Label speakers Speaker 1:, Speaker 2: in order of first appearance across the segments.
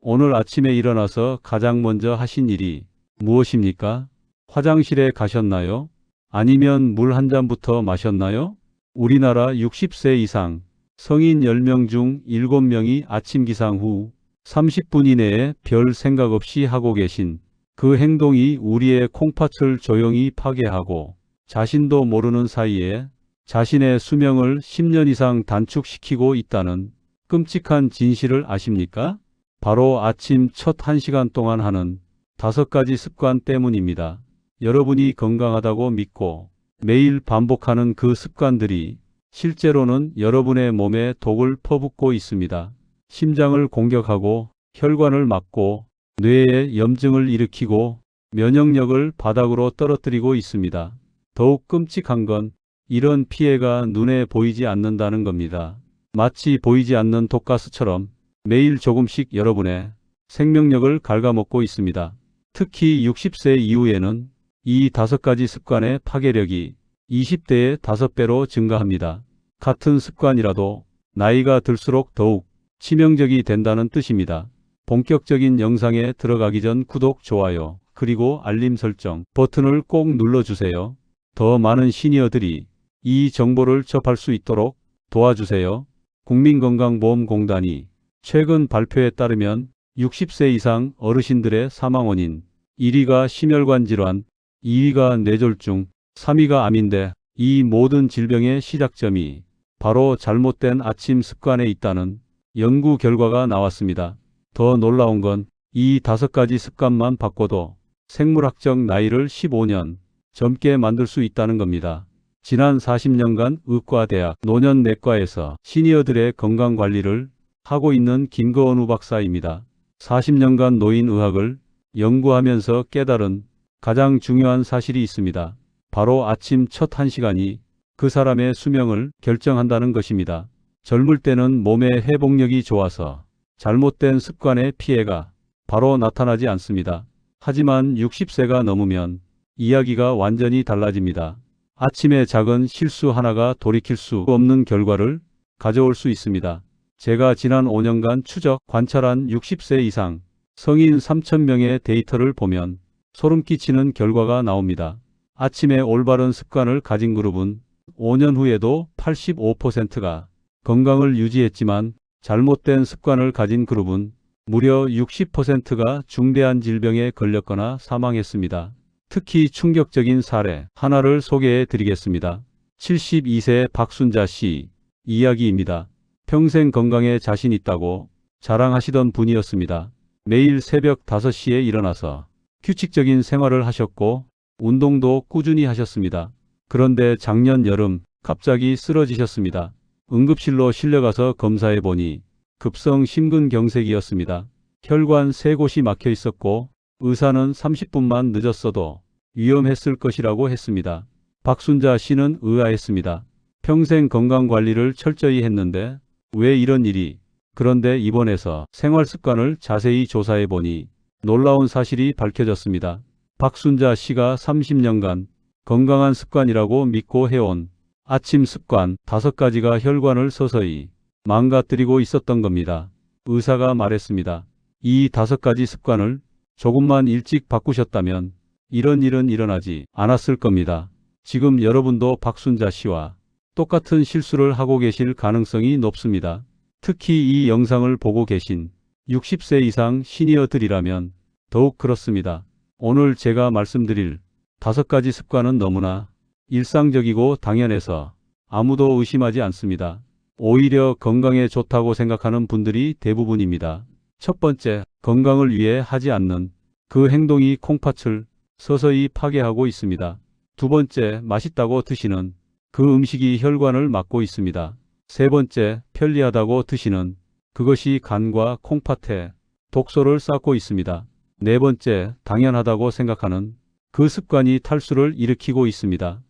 Speaker 1: 오늘 아침에 일어나서 가장 먼저 하신 일이 무엇입니까? 화장실에 가셨나요? 아니면 물 한 잔부터 마셨나요? 우리나라 60세 이상 성인 10명 중 7명이 아침 기상 후 30분 이내에 별 생각 없이 하고 계신 그 행동이 우리의 콩팥을 조용히 파괴하고 자신도 모르는 사이에 자신의 수명을 10년 이상 단축시키고 있다는 끔찍한 진실을 아십니까? 바로 아침 첫 1시간 동안 하는 5가지 습관 때문입니다. 여러분이 건강하다고 믿고 매일 반복하는 그 습관들이 실제로는 여러분의 몸에 독을 퍼붓고 있습니다. 심장을 공격하고 혈관을 막고 뇌에 염증을 일으키고 면역력을 바닥으로 떨어뜨리고 있습니다. 더욱 끔찍한 건 이런 피해가 눈에 보이지 않는다는 겁니다. 마치 보이지 않는 독가스처럼 매일 조금씩 여러분의 생명력을 갉아먹고 있습니다. 특히 60세 이후에는 이 5가지 습관의 파괴력이 20대의 5배로 증가합니다. 같은 습관이라도 나이가 들수록 더욱 치명적이 된다는 뜻입니다. 본격적인 영상에 들어가기 전 구독, 좋아요, 그리고 알림 설정 버튼을 꼭 눌러주세요. 더 많은 시니어들이 이 정보를 접할 수 있도록 도와주세요. 국민건강보험공단이 최근 발표에 따르면 60세 이상 어르신들의 사망 원인 1위가 심혈관 질환, 2위가 뇌졸중, 3위가 암인데 이 모든 질병의 시작점이 바로 잘못된 아침 습관에 있다는 연구 결과가 나왔습니다. 더 놀라운 건 이 5가지 습관만 바꿔도 생물학적 나이를 15년 젊게 만들 수 있다는 겁니다. 지난 40년간 의과대학 노년내과에서 시니어들의 건강관리를 하고 있는 김거은우 박사입니다. 40년간 노인의학을 연구하면서 깨달은 가장 중요한 사실이 있습니다. 바로 아침 첫 1시간이 그 사람의 수명을 결정한다는 것입니다. 젊을 때는 몸의 회복력이 좋아서 잘못된 습관의 피해가 바로 나타나지 않습니다. 하지만 60세가 넘으면 이야기가 완전히 달라집니다. 아침에 작은 실수 하나가 돌이킬 수 없는 결과를 가져올 수 있습니다. 제가 지난 5년간 추적 관찰한 60세 이상 성인 3,000명의 데이터를 보면 소름 끼치는 결과가 나옵니다. 아침에 올바른 습관을 가진 그룹은 5년 후에도 85%가 건강을 유지했지만 잘못된 습관을 가진 그룹은 무려 60%가 중대한 질병에 걸렸거나 사망했습니다. 특히 충격적인 사례 하나를 소개해 드리겠습니다. 72세 박순자 씨 이야기입니다. 평생 건강에 자신 있다고 자랑하시던 분이었습니다. 매일 새벽 5시에 일어나서 규칙적인 생활을 하셨고 운동도 꾸준히 하셨습니다. 그런데 작년 여름 갑자기 쓰러지셨습니다. 응급실로 실려가서 검사해 보니 급성 심근경색이었습니다. 혈관 3곳이 막혀 있었고 의사는 30분만 늦었어도 위험했을 것이라고 했습니다. 박순자 씨는 의아했습니다. 평생 건강관리를 철저히 했는데 왜 이런 일이? 그런데 입원해서 생활습관을 자세히 조사해 보니 놀라운 사실이 밝혀졌습니다. 박순자 씨가 30년간 건강한 습관이라고 믿고 해온 아침 습관 5가지가 혈관을 서서히 망가뜨리고 있었던 겁니다. 의사가 말했습니다. 이 5가지 습관을 조금만 일찍 바꾸셨다면 이런 일은 일어나지 않았을 겁니다. 지금 여러분도 박순자 씨와 똑같은 실수를 하고 계실 가능성이 높습니다. 특히 이 영상을 보고 계신 60세 이상 시니어들이라면 더욱 그렇습니다. 오늘 제가 말씀드릴 5가지 습관은 너무나 일상적이고 당연해서 아무도 의심하지 않습니다. 오히려 건강에 좋다고 생각하는 분들이 대부분입니다. 첫 번째, 건강을 위해 하지 않는 그 행동이 콩팥을 서서히 파괴하고 있습니다. 두 번째, 맛있다고 드시는 그 음식이 혈관을 막고 있습니다. 세 번째, 편리하다고 드시는 그것이 간과 콩팥에 독소를 쌓고 있습니다. 네 번째, 당연하다고 생각하는 그 습관이 탈수를 일으키고 있습니다.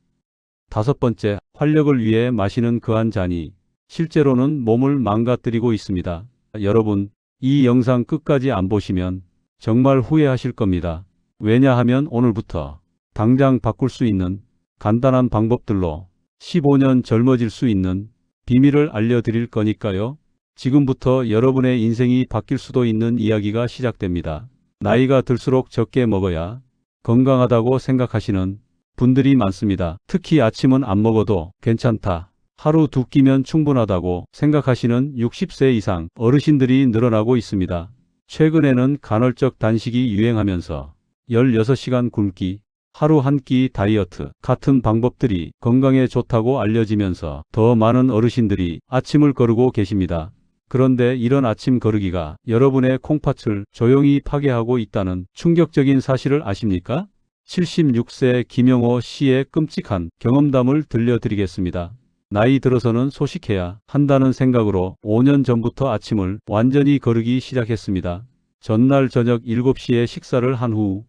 Speaker 1: 다섯 번째, 활력을 위해 마시는 그 한 잔이 실제로는 몸을 망가뜨리고 있습니다. 여러분, 이 영상 끝까지 안 보시면 정말 후회하실 겁니다. 왜냐하면 오늘부터 당장 바꿀 수 있는 간단한 방법들로 15년 젊어질 수 있는 비밀을 알려드릴 거니까요. 지금부터 여러분의 인생이 바뀔 수도 있는 이야기가 시작됩니다. 나이가 들수록 적게 먹어야 건강하다고 생각하시는 분들이 많습니다. 특히 아침은 안 먹어도 괜찮다. 하루 2끼면 충분하다고 생각하시는 60세 이상 어르신들이 늘어나고 있습니다. 최근에는 간헐적 단식이 유행하면서 16시간 굶기, 하루 한 끼 다이어트 같은 방법들이 건강에 좋다고 알려지면서 더 많은 어르신들이 아침을 거르고 계십니다. 그런데 이런 아침 거르기가 여러분의 콩팥을 조용히 파괴하고 있다는 충격적인 사실을 아십니까? 76세 김영호 씨의 끔찍한 경험담을 들려드리겠습니다. 나이 들어서는 소식해야 한다는 생각으로 5년 전부터 아침을 완전히 거르기 시작했습니다. 전날 저녁 7시에 식사를 한 후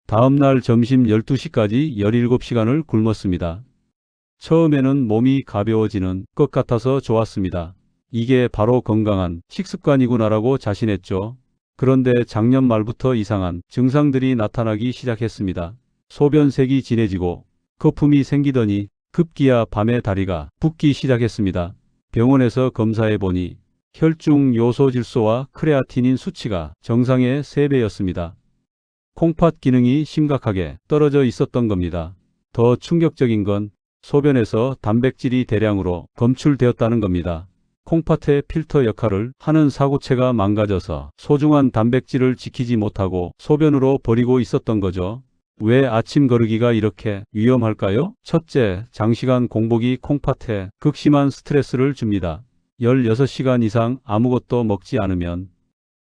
Speaker 1: 다음날 점심 12시까지 17시간을 굶었습니다. 처음에는 몸이 가벼워지는 것 같아서 좋았습니다. 이게 바로 건강한 식습관이구나라고 자신했죠. 그런데 작년 말부터 이상한 증상들이 나타나기 시작했습니다. 소변색이 진해지고 거품이 생기더니 급기야 밤에 다리가 붓기 시작했습니다. 병원에서 검사해보니 혈중 요소질소와 크레아티닌 수치가 정상의 3배였습니다. 콩팥 기능이 심각하게 떨어져 있었던 겁니다. 더 충격적인 건 소변에서 단백질이 대량으로 검출되었다는 겁니다. 콩팥의 필터 역할을 하는 사구체가 망가져서 소중한 단백질을 지키지 못하고 소변으로 버리고 있었던 거죠. 왜 아침 거르기가 이렇게 위험할까요? 첫째, 장시간 공복이 콩팥에 극심한 스트레스를 줍니다. 16시간 이상 아무것도 먹지 않으면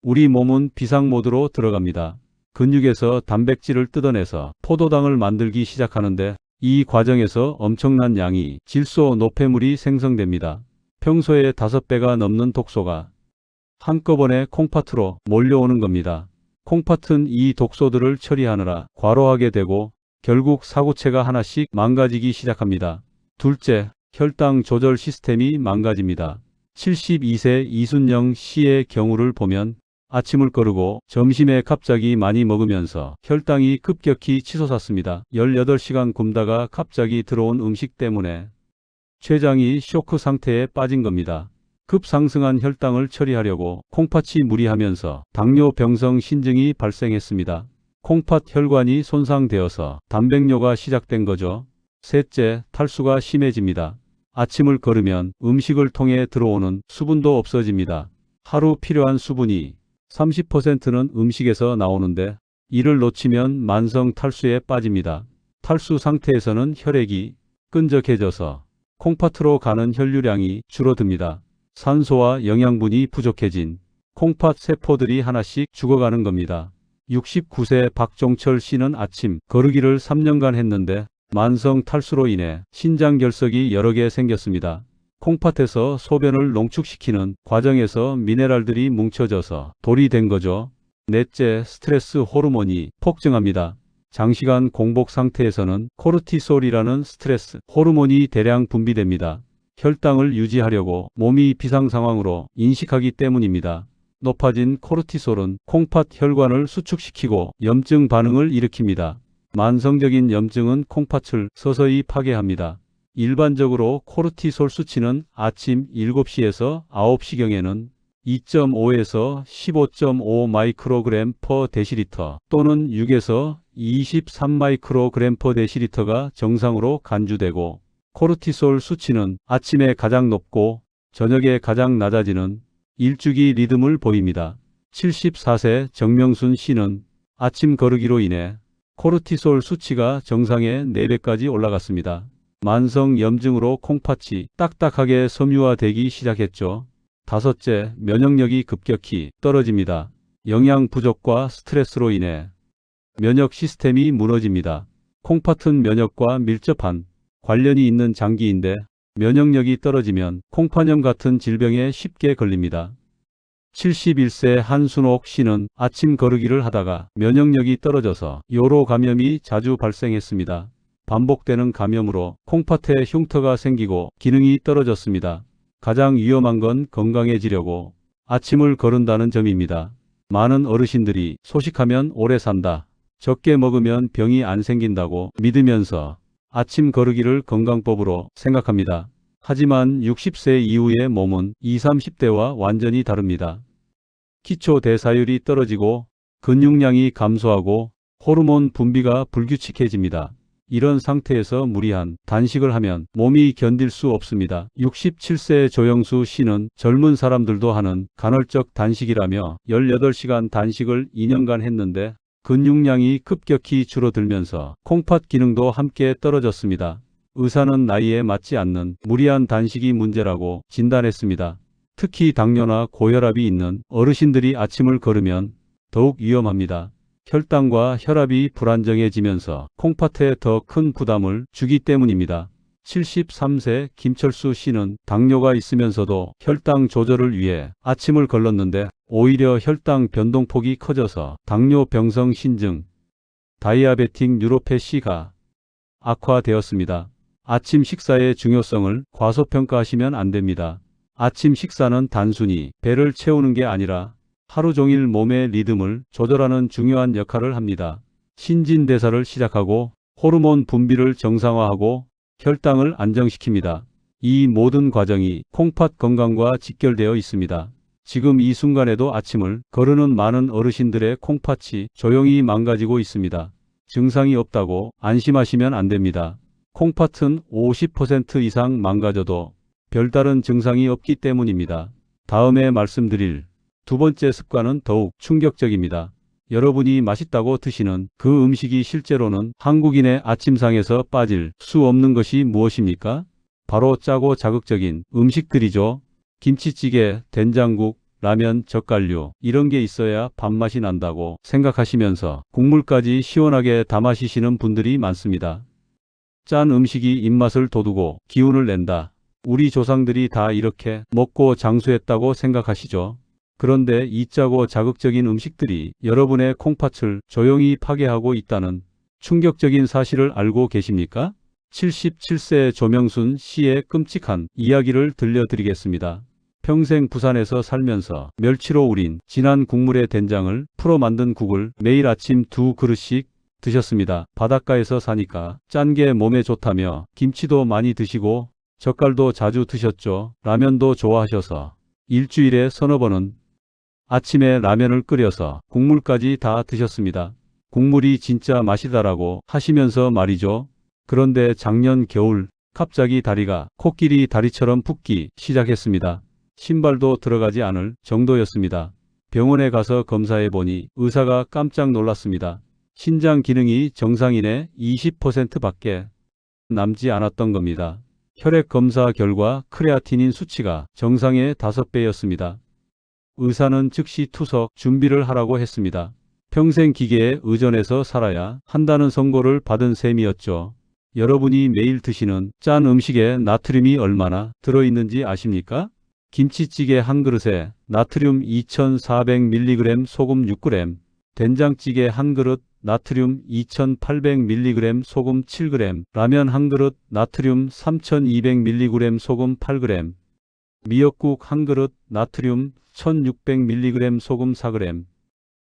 Speaker 1: 우리 몸은 비상모드로 들어갑니다. 근육에서 단백질을 뜯어내서 포도당을 만들기 시작하는데 이 과정에서 엄청난 양의 질소 노폐물이 생성됩니다. 평소에 5배가 넘는 독소가 한꺼번에 콩팥으로 몰려오는 겁니다. 콩팥은 이 독소들을 처리하느라 과로하게 되고 결국 사구체가 하나씩 망가지기 시작합니다. 둘째, 혈당 조절 시스템이 망가집니다. 72세 이순영 씨의 경우를 보면 아침을 거르고 점심에 갑자기 많이 먹으면서 혈당이 급격히 치솟았습니다. 18시간 굶다가 갑자기 들어온 음식 때문에 췌장이 쇼크 상태에 빠진 겁니다. 급상승한 혈당을 처리하려고 콩팥이 무리하면서 당뇨병성 신증이 발생했습니다. 콩팥 혈관이 손상되어서 단백뇨가 시작된 거죠. 셋째, 탈수가 심해집니다. 아침을 거르면 음식을 통해 들어오는 수분도 없어집니다. 하루 필요한 수분이 30%는 음식에서 나오는데 이를 놓치면 만성 탈수에 빠집니다. 탈수 상태에서는 혈액이 끈적해져서 콩팥으로 가는 혈류량이 줄어듭니다. 산소와 영양분이 부족해진 콩팥 세포들이 하나씩 죽어가는 겁니다. 69세 박종철 씨는 아침 거르기를 3년간 했는데 만성 탈수로 인해 신장 결석이 여러 개 생겼습니다. 콩팥에서 소변을 농축시키는 과정에서 미네랄들이 뭉쳐져서 돌이 된 거죠. 넷째, 스트레스 호르몬이 폭증합니다. 장시간 공복 상태에서는 코르티솔이라는 스트레스 호르몬이 대량 분비됩니다. 혈당을 유지하려고 몸이 비상 상황으로 인식하기 때문입니다. 높아진 코르티솔은 콩팥 혈관을 수축시키고 염증 반응을 일으킵니다. 만성적인 염증은 콩팥을 서서히 파괴합니다. 일반적으로 코르티솔 수치는 아침 7시에서 9시경에는 2.5에서 15.5 마이크로그램 퍼 데시리터 또는 6에서 23 마이크로그램 퍼 데시리터가 정상으로 간주되고 코르티솔 수치는 아침에 가장 높고 저녁에 가장 낮아지는 일주기 리듬을 보입니다. 74세 정명순 씨는 아침 거르기로 인해 코르티솔 수치가 정상의 4배까지 올라갔습니다. 만성 염증으로 콩팥이 딱딱하게 섬유화되기 시작했죠. 다섯째, 면역력이 급격히 떨어집니다. 영양 부족과 스트레스로 인해 면역 시스템이 무너집니다. 콩팥은 면역과 밀접한 관련이 있는 장기인데 면역력이 떨어지면 콩팥염 같은 질병에 쉽게 걸립니다. 71세 한순옥 씨는 아침 거르기를 하다가 면역력이 떨어져서 요로 감염이 자주 발생했습니다. 반복되는 감염으로 콩팥에 흉터가 생기고 기능이 떨어졌습니다. 가장 위험한 건 건강해지려고 아침을 거른다는 점입니다. 많은 어르신들이 소식하면 오래 산다, 적게 먹으면 병이 안 생긴다고 믿으면서 아침 거르기를 건강법으로 생각합니다. 하지만 60세 이후의 몸은 20, 30대와 완전히 다릅니다. 기초 대사율이 떨어지고 근육량이 감소하고 호르몬 분비가 불규칙해집니다. 이런 상태에서 무리한 단식을 하면 몸이 견딜 수 없습니다. 67세 조영수 씨는 젊은 사람들도 하는 간헐적 단식이라며 18시간 단식을 2년간 했는데 근육량이 급격히 줄어들면서 콩팥 기능도 함께 떨어졌습니다. 의사는 나이에 맞지 않는 무리한 단식이 문제라고 진단했습니다. 특히 당뇨나 고혈압이 있는 어르신들이 아침을 걸으면 더욱 위험합니다. 혈당과 혈압이 불안정해지면서 콩팥에 더 큰 부담을 주기 때문입니다. 73세 김철수 씨는 당뇨가 있으면서도 혈당 조절을 위해 아침을 걸렀는데 오히려 혈당 변동폭이 커져서 당뇨병성 신증, 다이아베틱 뉴로패시가 악화되었습니다. 아침 식사의 중요성을 과소평가하시면 안 됩니다. 아침 식사는 단순히 배를 채우는 게 아니라 하루 종일 몸의 리듬을 조절하는 중요한 역할을 합니다. 신진대사를 시작하고 호르몬 분비를 정상화하고 혈당을 안정시킵니다. 이 모든 과정이 콩팥 건강과 직결되어 있습니다. 지금 이 순간에도 아침을 거르는 많은 어르신들의 콩팥이 조용히 망가지고 있습니다. 증상이 없다고 안심하시면 안 됩니다. 콩팥은 50% 이상 망가져도 별다른 증상이 없기 때문입니다. 다음에 말씀드릴 두 번째 습관은 더욱 충격적입니다. 여러분이 맛있다고 드시는 그 음식이 실제로는 한국인의 아침상에서 빠질 수 없는 것이 무엇입니까? 바로 짜고 자극적인 음식들이죠. 김치찌개, 된장국, 라면, 젓갈류 이런 게 있어야 밥맛이 난다고 생각하시면서 국물까지 시원하게 다 마시시는 분들이 많습니다. 짠 음식이 입맛을 돋우고 기운을 낸다. 우리 조상들이 다 이렇게 먹고 장수했다고 생각하시죠? 그런데 이 짜고 자극적인 음식들이 여러분의 콩팥을 조용히 파괴하고 있다는 충격적인 사실을 알고 계십니까? 77세 조명순 씨의 끔찍한 이야기를 들려드리겠습니다. 평생 부산에서 살면서 멸치로 우린 진한 국물의 된장을 풀어 만든 국을 매일 아침 2그릇씩 드셨습니다. 바닷가에서 사니까 짠 게 몸에 좋다며 김치도 많이 드시고 젓갈도 자주 드셨죠. 라면도 좋아하셔서 일주일에 서너 번은 아침에 라면을 끓여서 국물까지 다 드셨습니다. 국물이 진짜 맛이다라고 하시면서 말이죠. 그런데 작년 겨울 갑자기 다리가 코끼리 다리처럼 붓기 시작했습니다. 신발도 들어가지 않을 정도였습니다. 병원에 가서 검사해보니 의사가 깜짝 놀랐습니다. 신장 기능이 정상인의 20%밖에 남지 않았던 겁니다. 혈액 검사 결과 크레아티닌 수치가 정상의 5배였습니다. 의사는 즉시 투석 준비를 하라고 했습니다. 평생 기계에 의존해서 살아야 한다는 선고를 받은 셈이었죠. 여러분이 매일 드시는 짠 음식에 나트륨이 얼마나 들어있는지 아십니까? 김치찌개 한 그릇에 나트륨 2400mg, 소금 6g, 된장찌개 한 그릇 나트륨 2800mg, 소금 7g, 라면 한 그릇 나트륨 3200mg, 소금 8g, 미역국 한 그릇 나트륨 1600mg, 소금 4g.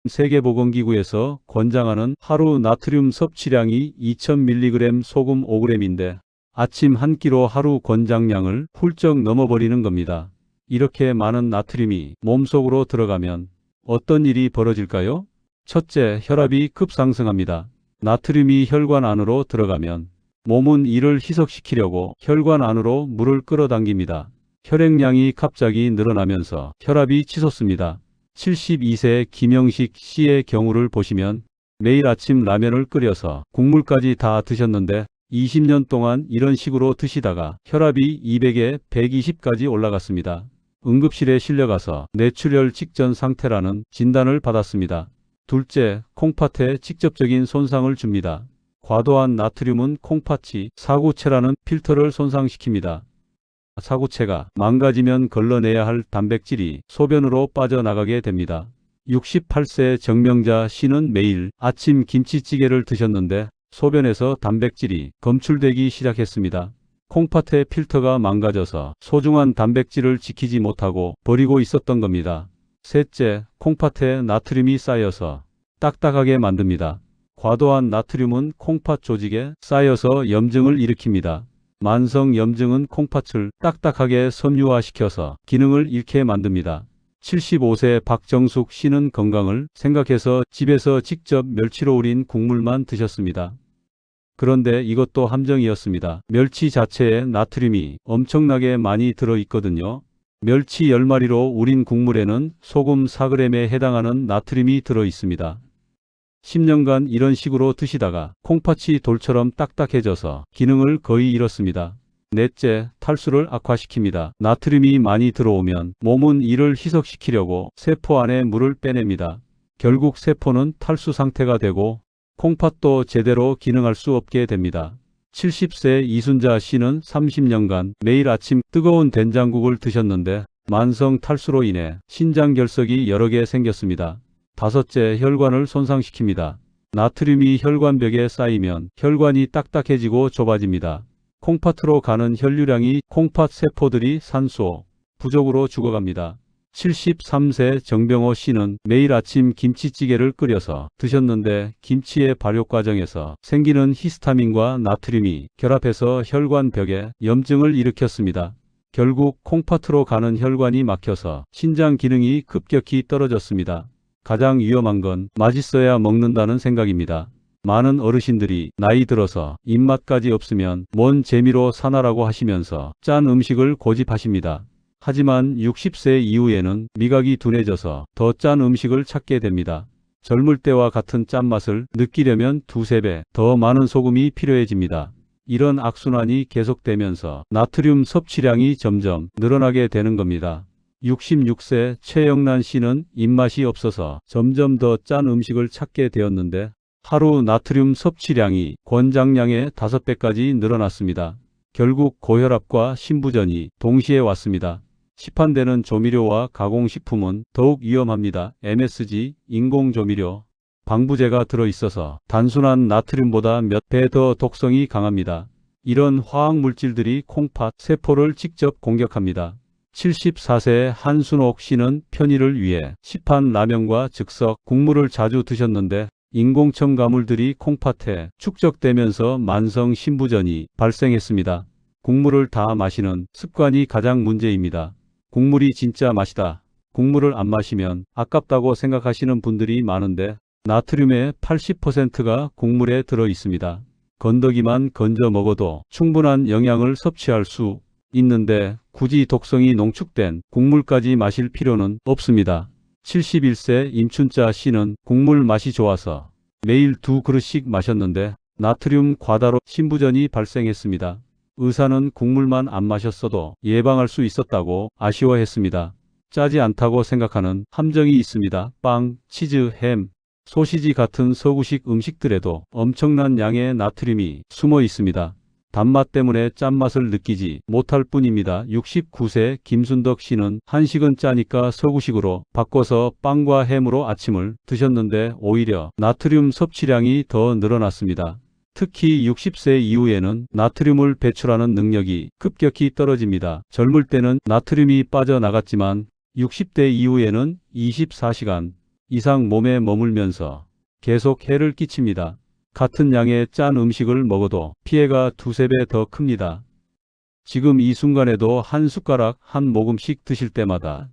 Speaker 1: 세계보건기구에서 권장하는 하루 나트륨 섭취량이 2000mg, 소금 5g인데 아침 한 끼로 하루 권장량을 훌쩍 넘어버리는 겁니다. 이렇게 많은 나트륨이 몸속으로 들어가면 어떤 일이 벌어질까요? 첫째, 혈압이 급상승합니다. 나트륨이 혈관 안으로 들어가면 몸은 이를 희석시키려고 혈관 안으로 물을 끌어당깁니다. 혈액량이 갑자기 늘어나면서 혈압이 치솟습니다. 72세 김영식 씨의 경우를 보시면 매일 아침 라면을 끓여서 국물까지 다 드셨는데 20년 동안 이런 식으로 드시다가 혈압이 200에 120까지 올라갔습니다. 응급실에 실려가서 뇌출혈 직전 상태라는 진단을 받았습니다. 둘째, 콩팥에 직접적인 손상을 줍니다. 과도한 나트륨은 콩팥이 사구체라는 필터를 손상시킵니다. 사구체가 망가지면 걸러내야 할 단백질이 소변으로 빠져나가게 됩니다. 68세 정명자 씨는 매일 아침 김치찌개를 드셨는데 소변에서 단백질이 검출되기 시작했습니다. 콩팥의 필터가 망가져서 소중한 단백질을 지키지 못하고 버리고 있었던 겁니다. 셋째, 콩팥에 나트륨이 쌓여서 딱딱하게 만듭니다. 과도한 나트륨은 콩팥 조직에 쌓여서 염증을 일으킵니다. 만성 염증은 콩팥을 딱딱하게 섬유화시켜서 기능을 잃게 만듭니다. 75세 박정숙 씨는 건강을 생각해서 집에서 직접 멸치로 우린 국물만 드셨습니다. 그런데 이것도 함정이었습니다. 멸치 자체에 나트륨이 엄청나게 많이 들어있거든요. 멸치 10마리로 우린 국물에는 소금 4g에 해당하는 나트륨이 들어있습니다. 10년간 이런 식으로 드시다가 콩팥이 돌처럼 딱딱해져서 기능을 거의 잃었습니다. 넷째, 탈수를 악화시킵니다. 나트륨이 많이 들어오면 몸은 이를 희석시키려고 세포 안에 물을 빼냅니다. 결국 세포는 탈수 상태가 되고 콩팥도 제대로 기능할 수 없게 됩니다. 70세 이순자 씨는 30년간 매일 아침 뜨거운 된장국을 드셨는데 만성 탈수로 인해 신장 결석이 여러 개 생겼습니다. 다섯째, 혈관을 손상시킵니다. 나트륨이 혈관벽에 쌓이면 혈관이 딱딱해지고 좁아집니다. 콩팥으로 가는 혈류량이 콩팥 세포들이 산소 부족으로 죽어갑니다. 73세 정병호 씨는 매일 아침 김치찌개를 끓여서 드셨는데 김치의 발효 과정에서 생기는 히스타민과 나트륨이 결합해서 혈관벽에 염증을 일으켰습니다. 결국 콩팥으로 가는 혈관이 막혀서 신장 기능이 급격히 떨어졌습니다. 가장 위험한 건 맛있어야 먹는다는 생각입니다. 많은 어르신들이 나이 들어서 입맛까지 없으면 뭔 재미로 사나라고 하시면서 짠 음식을 고집하십니다. 하지만 60세 이후에는 미각이 둔해져서 더 짠 음식을 찾게 됩니다. 젊을 때와 같은 짠맛을 느끼려면 두세 배 더 많은 소금이 필요해집니다. 이런 악순환이 계속되면서 나트륨 섭취량이 점점 늘어나게 되는 겁니다. 66세 최영란 씨는 입맛이 없어서 점점 더 짠 음식을 찾게 되었는데 하루 나트륨 섭취량이 권장량의 5배까지 늘어났습니다. 결국 고혈압과 심부전이 동시에 왔습니다. 시판되는 조미료와 가공식품은 더욱 위험합니다. MSG, 인공조미료, 방부제가 들어있어서 단순한 나트륨보다 몇 배 더 독성이 강합니다. 이런 화학물질들이 콩팥 세포를 직접 공격합니다. 74세 한순옥 씨는 편의를 위해 시판 라면과 즉석 국물을 자주 드셨는데 인공첨 가물들이 콩팥에 축적되면서 만성 심부전이 발생했습니다. 국물을 다 마시는 습관이 가장 문제입니다. 국물이 진짜 맛이다. 국물을 안 마시면 아깝다고 생각하시는 분들이 많은데 나트륨의 80%가 국물에 들어 있습니다. 건더기만 건져 먹어도 충분한 영양을 섭취할 수 있는데 굳이 독성이 농축된 국물까지 마실 필요는 없습니다. 71세 임춘자 씨는 국물 맛이 좋아서 매일 2그릇씩 마셨는데 나트륨 과다로 심부전이 발생했습니다. 의사는 국물만 안 마셨어도 예방할 수 있었다고 아쉬워했습니다. 짜지 않다고 생각하는 함정이 있습니다. 빵, 치즈, 햄, 소시지 같은 서구식 음식들에도 엄청난 양의 나트륨이 숨어 있습니다. 단맛 때문에 짠맛을 느끼지 못할 뿐입니다. 69세 김순덕 씨는 한식은 짜니까 서구식으로 바꿔서 빵과 햄으로 아침을 드셨는데 오히려 나트륨 섭취량이 더 늘어났습니다. 특히 60세 이후에는 나트륨을 배출하는 능력이 급격히 떨어집니다. 젊을 때는 나트륨이 빠져나갔지만 60대 이후에는 24시간 이상 몸에 머물면서 계속 해를 끼칩니다. 같은 양의 짠 음식을 먹어도 피해가 두세 배 더 큽니다. 지금 이 순간에도 한 숟가락 한 모금씩 드실 때마다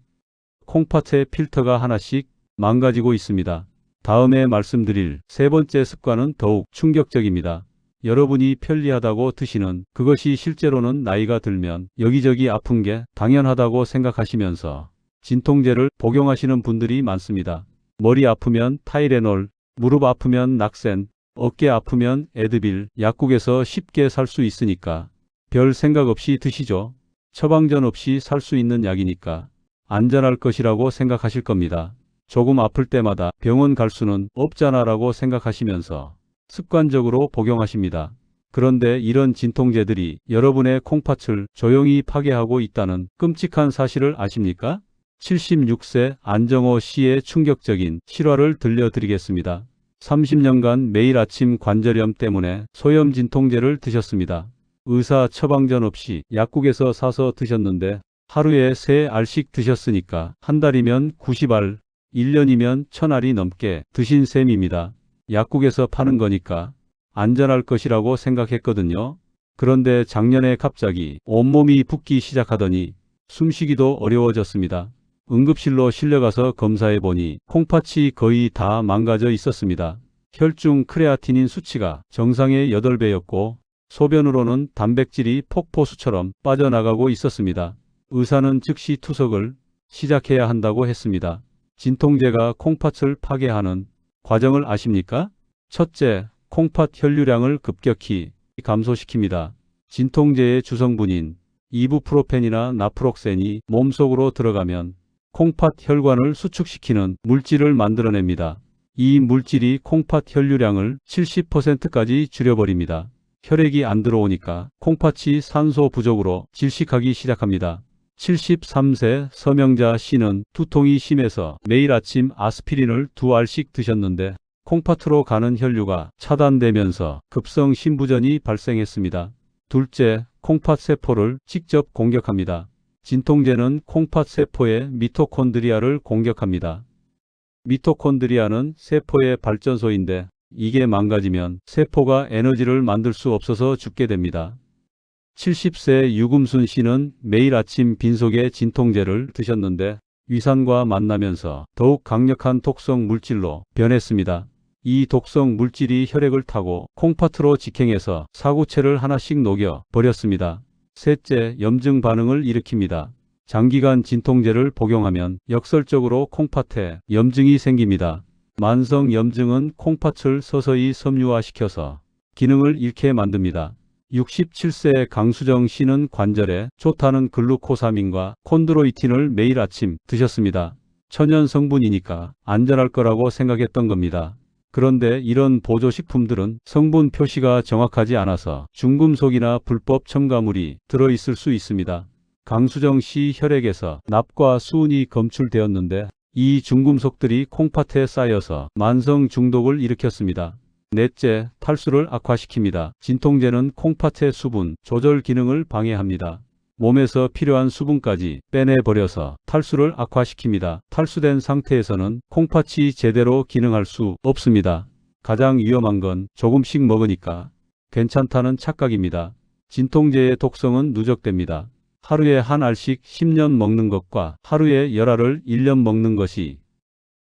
Speaker 1: 콩팥의 필터가 하나씩 망가지고 있습니다. 다음에 말씀드릴 세 번째 습관은 더욱 충격적입니다. 여러분이 편리하다고 드시는 그것이 실제로는 나이가 들면 여기저기 아픈 게 당연하다고 생각하시면서 진통제를 복용하시는 분들이 많습니다. 머리 아프면 타이레놀, 무릎 아프면 낙센, 어깨 아프면 에드빌, 약국에서 쉽게 살 수 있으니까 별 생각 없이 드시죠. 처방전 없이 살 수 있는 약이니까 안전할 것이라고 생각하실 겁니다. 조금 아플 때마다 병원 갈 수는 없잖아 라고 생각하시면서 습관적으로 복용하십니다. 그런데 이런 진통제들이 여러분의 콩팥을 조용히 파괴하고 있다는 끔찍한 사실을 아십니까? 76세 안정호 씨의 충격적인 실화를 들려드리겠습니다. 30년간 매일 아침 관절염 때문에 소염 진통제를 드셨습니다. 의사 처방전 없이 약국에서 사서 드셨는데 하루에 3알씩 드셨으니까 한 달이면 90알, 1년이면 1000알이 넘게 드신 셈입니다. 약국에서 파는 거니까 안전할 것이라고 생각했거든요. 그런데 작년에 갑자기 온몸이 붓기 시작하더니 숨쉬기도 어려워졌습니다. 응급실로 실려가서 검사해 보니 콩팥이 거의 다 망가져 있었습니다. 혈중 크레아티닌 수치가 정상의 8배였고 소변으로는 단백질이 폭포수처럼 빠져나가고 있었습니다. 의사는 즉시 투석을 시작해야 한다고 했습니다. 진통제가 콩팥을 파괴하는 과정을 아십니까? 첫째, 콩팥 혈류량을 급격히 감소시킵니다. 진통제의 주성분인 이부프로펜이나 나프록센이 몸속으로 들어가면 콩팥 혈관을 수축시키는 물질을 만들어냅니다. 이 물질이 콩팥 혈류량을 70%까지 줄여버립니다. 혈액이 안 들어오니까 콩팥이 산소 부족으로 질식하기 시작합니다. 73세 서명자 C는 두통이 심해서 매일 아침 아스피린을 2알씩 드셨는데 콩팥으로 가는 혈류가 차단되면서 급성 심부전이 발생했습니다. 둘째, 콩팥 세포를 직접 공격합니다. 진통제는 콩팥 세포의 미토콘드리아를 공격합니다. 미토콘드리아는 세포의 발전소인데 이게 망가지면 세포가 에너지를 만들 수 없어서 죽게 됩니다. 70세 유금순 씨는 매일 아침 빈속에 진통제를 드셨는데 위산과 만나면서 더욱 강력한 독성 물질로 변했습니다. 이 독성 물질이 혈액을 타고 콩팥으로 직행해서 사구체를 하나씩 녹여 버렸습니다. 셋째, 염증 반응을 일으킵니다. 장기간 진통제를 복용하면 역설적으로 콩팥에 염증이 생깁니다. 만성 염증은 콩팥을 서서히 섬유화시켜서 기능을 잃게 만듭니다. 67세 강수정 씨는 관절에 좋다는 글루코사민과 콘드로이틴을 매일 아침 드셨습니다. 천연 성분이니까 안전할 거라고 생각했던 겁니다. 그런데 이런 보조식품들은 성분 표시가 정확하지 않아서 중금속이나 불법 첨가물이 들어있을 수 있습니다. 강수정 씨 혈액에서 납과 수은이 검출되었는데 이 중금속들이 콩팥에 쌓여서 만성 중독을 일으켰습니다. 넷째, 탈수를 악화시킵니다. 진통제는 콩팥의 수분 조절 기능을 방해합니다. 몸에서 필요한 수분까지 빼내버려서 탈수를 악화시킵니다. 탈수된 상태에서는 콩팥이 제대로 기능할 수 없습니다. 가장 위험한 건 조금씩 먹으니까 괜찮다는 착각입니다. 진통제의 독성은 누적됩니다. 하루에 한 알씩 10년 먹는 것과 하루에 10알을 1년 먹는 것이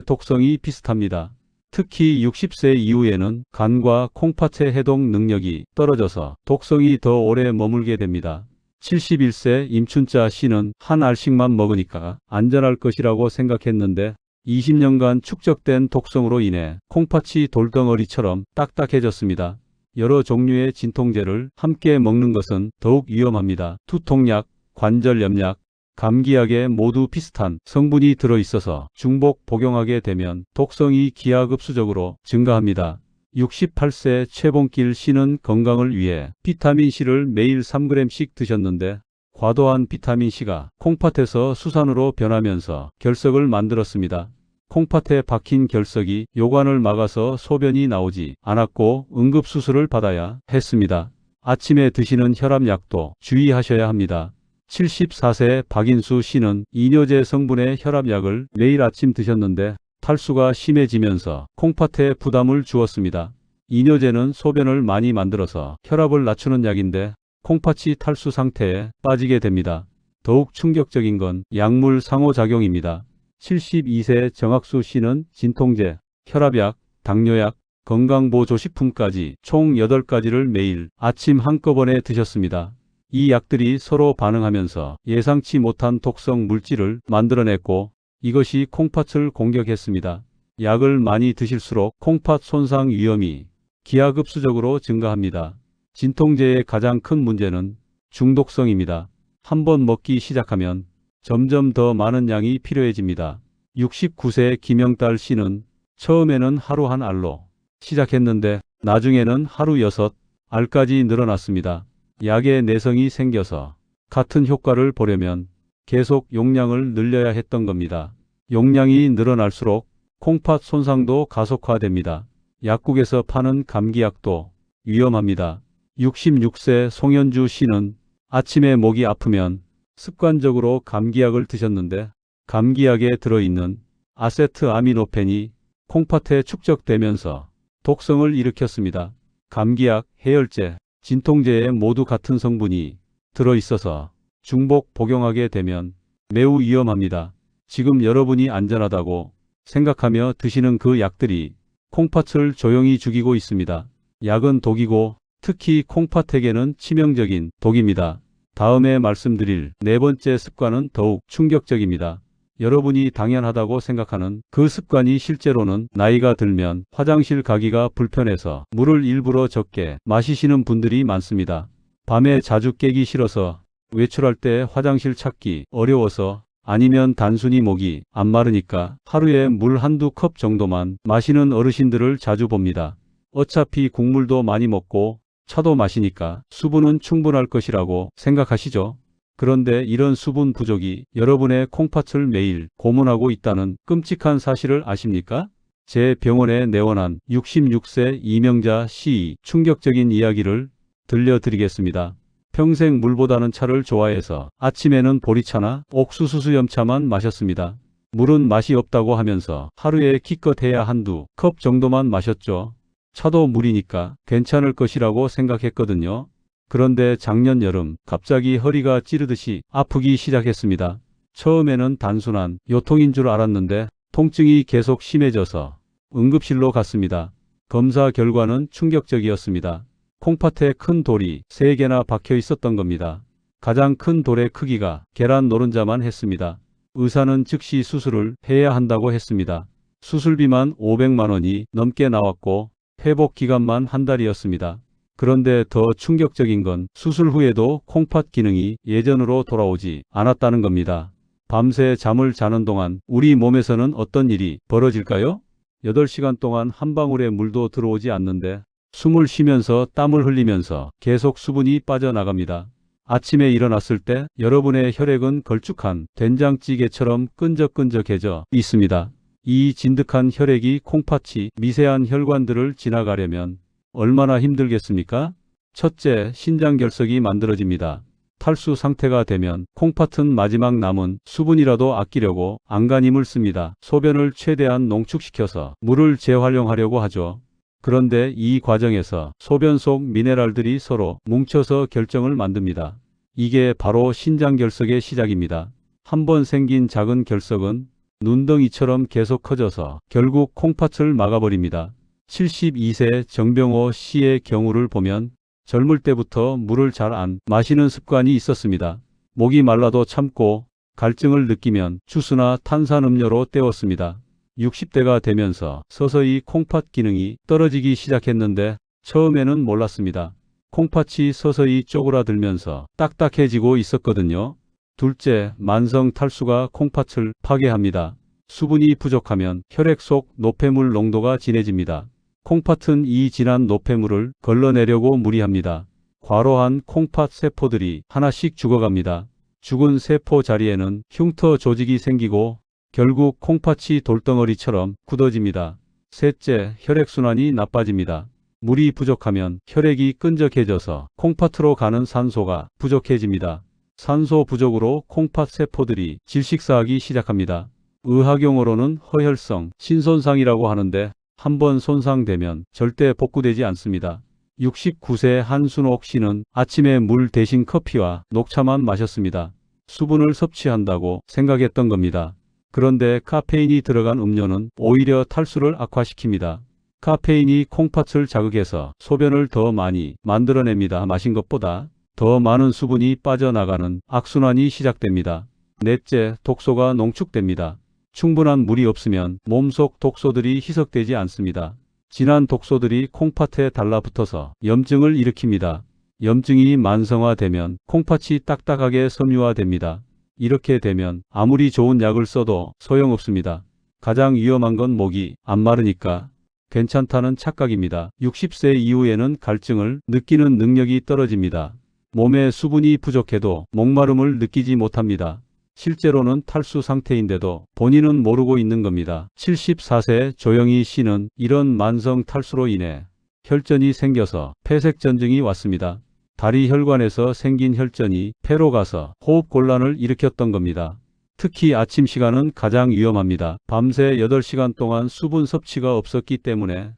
Speaker 1: 독성이 비슷합니다. 특히 60세 이후에는 간과 콩팥의 해독 능력이 떨어져서 독성이 더 오래 머물게 됩니다. 71세 임춘자 씨는 한 알씩만 먹으니까 안전할 것이라고 생각했는데 20년간 축적된 독성으로 인해 콩팥이 돌덩어리처럼 딱딱해졌습니다. 여러 종류의 진통제를 함께 먹는 것은 더욱 위험합니다. 두통약, 관절염약, 감기약에 모두 비슷한 성분이 들어있어서 중복 복용하게 되면 독성이 기하급수적으로 증가합니다. 68세 최봉길 씨는 건강을 위해 비타민C를 매일 3g씩 드셨는데 과도한 비타민C가 콩팥에서 수산으로 변하면서 결석을 만들었습니다. 콩팥에 박힌 결석이 요관을 막아서 소변이 나오지 않았고 응급수술을 받아야 했습니다. 아침에 드시는 혈압약도 주의하셔야 합니다. 74세 박인수 씨는 이뇨제 성분의 혈압약을 매일 아침 드셨는데 탈수가 심해지면서 콩팥에 부담을 주었습니다. 이뇨제는 소변을 많이 만들어서 혈압을 낮추는 약인데 콩팥이 탈수 상태에 빠지게 됩니다. 더욱 충격적인 건 약물 상호작용입니다. 72세 정학수 씨는 진통제, 혈압약, 당뇨약, 건강보조식품까지 총 8가지를 매일 아침 한꺼번에 드셨습니다. 이 약들이 서로 반응하면서 예상치 못한 독성 물질을 만들어냈고 이것이 콩팥을 공격했습니다. 약을 많이 드실수록 콩팥 손상 위험이 기하급수적으로 증가합니다. 진통제의 가장 큰 문제는 중독성입니다. 한번 먹기 시작하면 점점 더 많은 양이 필요해집니다. 69세 김영달 씨는 처음에는 하루 한 알로 시작했는데 나중에는 하루 6알까지 늘어났습니다. 약의 내성이 생겨서 같은 효과를 보려면 계속 용량을 늘려야 했던 겁니다. 용량이 늘어날수록 콩팥 손상도 가속화됩니다. 약국에서 파는 감기약도 위험합니다. 66세 송현주 씨는 아침에 목이 아프면 습관적으로 감기약을 드셨는데 감기약에 들어있는 아세트아미노펜이 콩팥에 축적되면서 독성을 일으켰습니다. 감기약, 해열제, 진통제에 모두 같은 성분이 들어있어서 중복 복용하게 되면 매우 위험합니다. 지금 여러분이 안전하다고 생각하며 드시는 그 약들이 콩팥을 조용히 죽이고 있습니다. 약은 독이고 특히 콩팥에게는 치명적인 독입니다. 다음에 말씀드릴 네 번째 습관은 더욱 충격적입니다. 여러분이 당연하다고 생각하는 그 습관이 실제로는 나이가 들면 화장실 가기가 불편해서 물을 일부러 적게 마시시는 분들이 많습니다. 밤에 자주 깨기 싫어서, 외출할 때 화장실 찾기 어려워서, 아니면 단순히 목이 안 마르니까 하루에 물 한두 컵 정도만 마시는 어르신들을 자주 봅니다. 어차피 국물도 많이 먹고 차도 마시니까 수분은 충분할 것이라고 생각하시죠? 그런데 이런 수분 부족이 여러분의 콩팥을 매일 고문하고 있다는 끔찍한 사실을 아십니까? 제 병원에 내원한 66세 이명자 시의 충격적인 이야기를 들려드리겠습니다. 평생 물보다는 차를 좋아해서 아침에는 보리차나 옥수수 수염차만 마셨습니다. 물은 맛이 없다고 하면서 하루에 기껏해야 한두 컵 정도만 마셨죠. 차도 물이니까 괜찮을 것이라고 생각했거든요. 그런데 작년 여름 갑자기 허리가 찌르듯이 아프기 시작했습니다. 처음에는 단순한 요통인 줄 알았는데 통증이 계속 심해져서 응급실로 갔습니다. 검사 결과는 충격적이었습니다. 콩팥에 큰 돌이 3개나 박혀 있었던 겁니다. 가장 큰 돌의 크기가 계란 노른자만 했습니다. 의사는 즉시 수술을 해야 한다고 했습니다. 수술비만 500만 원이 넘게 나왔고 회복 기간만 한 달이었습니다. 그런데 더 충격적인 건 수술 후에도 콩팥 기능이 예전으로 돌아오지 않았다는 겁니다. 밤새 잠을 자는 동안 우리 몸에서는 어떤 일이 벌어질까요? 8시간 동안 한 방울의 물도 들어오지 않는데 숨을 쉬면서 땀을 흘리면서 계속 수분이 빠져나갑니다. 아침에 일어났을 때 여러분의 혈액은 걸쭉한 된장찌개처럼 끈적끈적해져 있습니다. 이 진득한 혈액이 콩팥이 미세한 혈관들을 지나가려면 얼마나 힘들겠습니까? 첫째, 신장결석이 만들어집니다. 탈수 상태가 되면 콩팥은 마지막 남은 수분이라도 아끼려고 안간힘을 씁니다. 소변을 최대한 농축시켜서 물을 재활용하려고 하죠. 그런데 이 과정에서 소변 속 미네랄들이 서로 뭉쳐서 결정을 만듭니다. 이게 바로 신장결석의 시작입니다. 한번 생긴 작은 결석은 눈덩이처럼 계속 커져서 결국 콩팥을 막아버립니다. 72세 정병호 씨의 경우를 보면 젊을 때부터 물을 잘 안 마시는 습관이 있었습니다. 목이 말라도 참고 갈증을 느끼면 주스나 탄산음료로 때웠습니다. 60대가 되면서 서서히 콩팥 기능이 떨어지기 시작했는데 처음에는 몰랐습니다. 콩팥이 서서히 쪼그라들면서 딱딱해지고 있었거든요. 둘째, 만성 탈수가 콩팥을 파괴합니다. 수분이 부족하면 혈액 속 노폐물 농도가 진해집니다. 콩팥은 이 진한 노폐물을 걸러내려고 무리합니다. 과로한 콩팥 세포들이 하나씩 죽어갑니다. 죽은 세포 자리에는 흉터 조직이 생기고 결국 콩팥이 돌덩어리처럼 굳어집니다. 셋째, 혈액순환이 나빠집니다. 물이 부족하면 혈액이 끈적해져서 콩팥으로 가는 산소가 부족해집니다. 산소 부족으로 콩팥 세포들이 질식사하기 시작합니다. 의학용어로는 허혈성 신손상이라고 하는데 한번 손상되면 절대 복구되지 않습니다. 69세 한순옥 씨는 아침에 물 대신 커피와 녹차만 마셨습니다. 수분을 섭취한다고 생각했던 겁니다. 그런데 카페인이 들어간 음료는 오히려 탈수를 악화시킵니다. 카페인이 콩팥을 자극해서 소변을 더 많이 만들어냅니다. 마신 것보다 더 많은 수분이 빠져나가는 악순환이 시작됩니다. 넷째, 독소가 농축됩니다. 충분한 물이 없으면 몸속 독소들이 희석되지 않습니다. 진한 독소들이 콩팥에 달라붙어서 염증을 일으킵니다. 염증이 만성화되면 콩팥이 딱딱하게 섬유화됩니다. 이렇게 되면 아무리 좋은 약을 써도 소용없습니다. 가장 위험한 건 목이 안 마르니까 괜찮다는 착각입니다. 60세 이후에는 갈증을 느끼는 능력이 떨어집니다. 몸에 수분이 부족해도 목마름을 느끼지 못합니다. 실제로는 탈수 상태인데도 본인은 모르고 있는 겁니다. 74세 조영희 씨는 이런 만성 탈수로 인해 혈전이 생겨서 폐색전증이 왔습니다. 다리 혈관에서 생긴 혈전이 폐로 가서 호흡곤란을 일으켰던 겁니다. 특히 아침 시간은 가장 위험합니다. 밤새 8시간 동안 수분 섭취가 없었기 때문에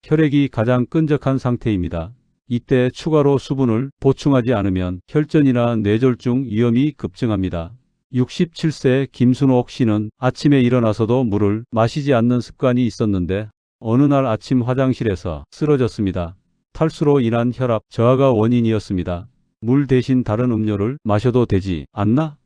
Speaker 1: 혈액이 가장 끈적한 상태입니다. 이때 추가로 수분을 보충하지 않으면 혈전이나 뇌졸중 위험이 급증합니다. 67세 김순옥 씨는 아침에 일어나서도 물을 마시지 않는 습관이 있었는데 어느 날 아침 화장실에서 쓰러졌습니다. 탈수로 인한 혈압 저하가 원인이었습니다. 물 대신 다른 음료를 마셔도 되지 않나?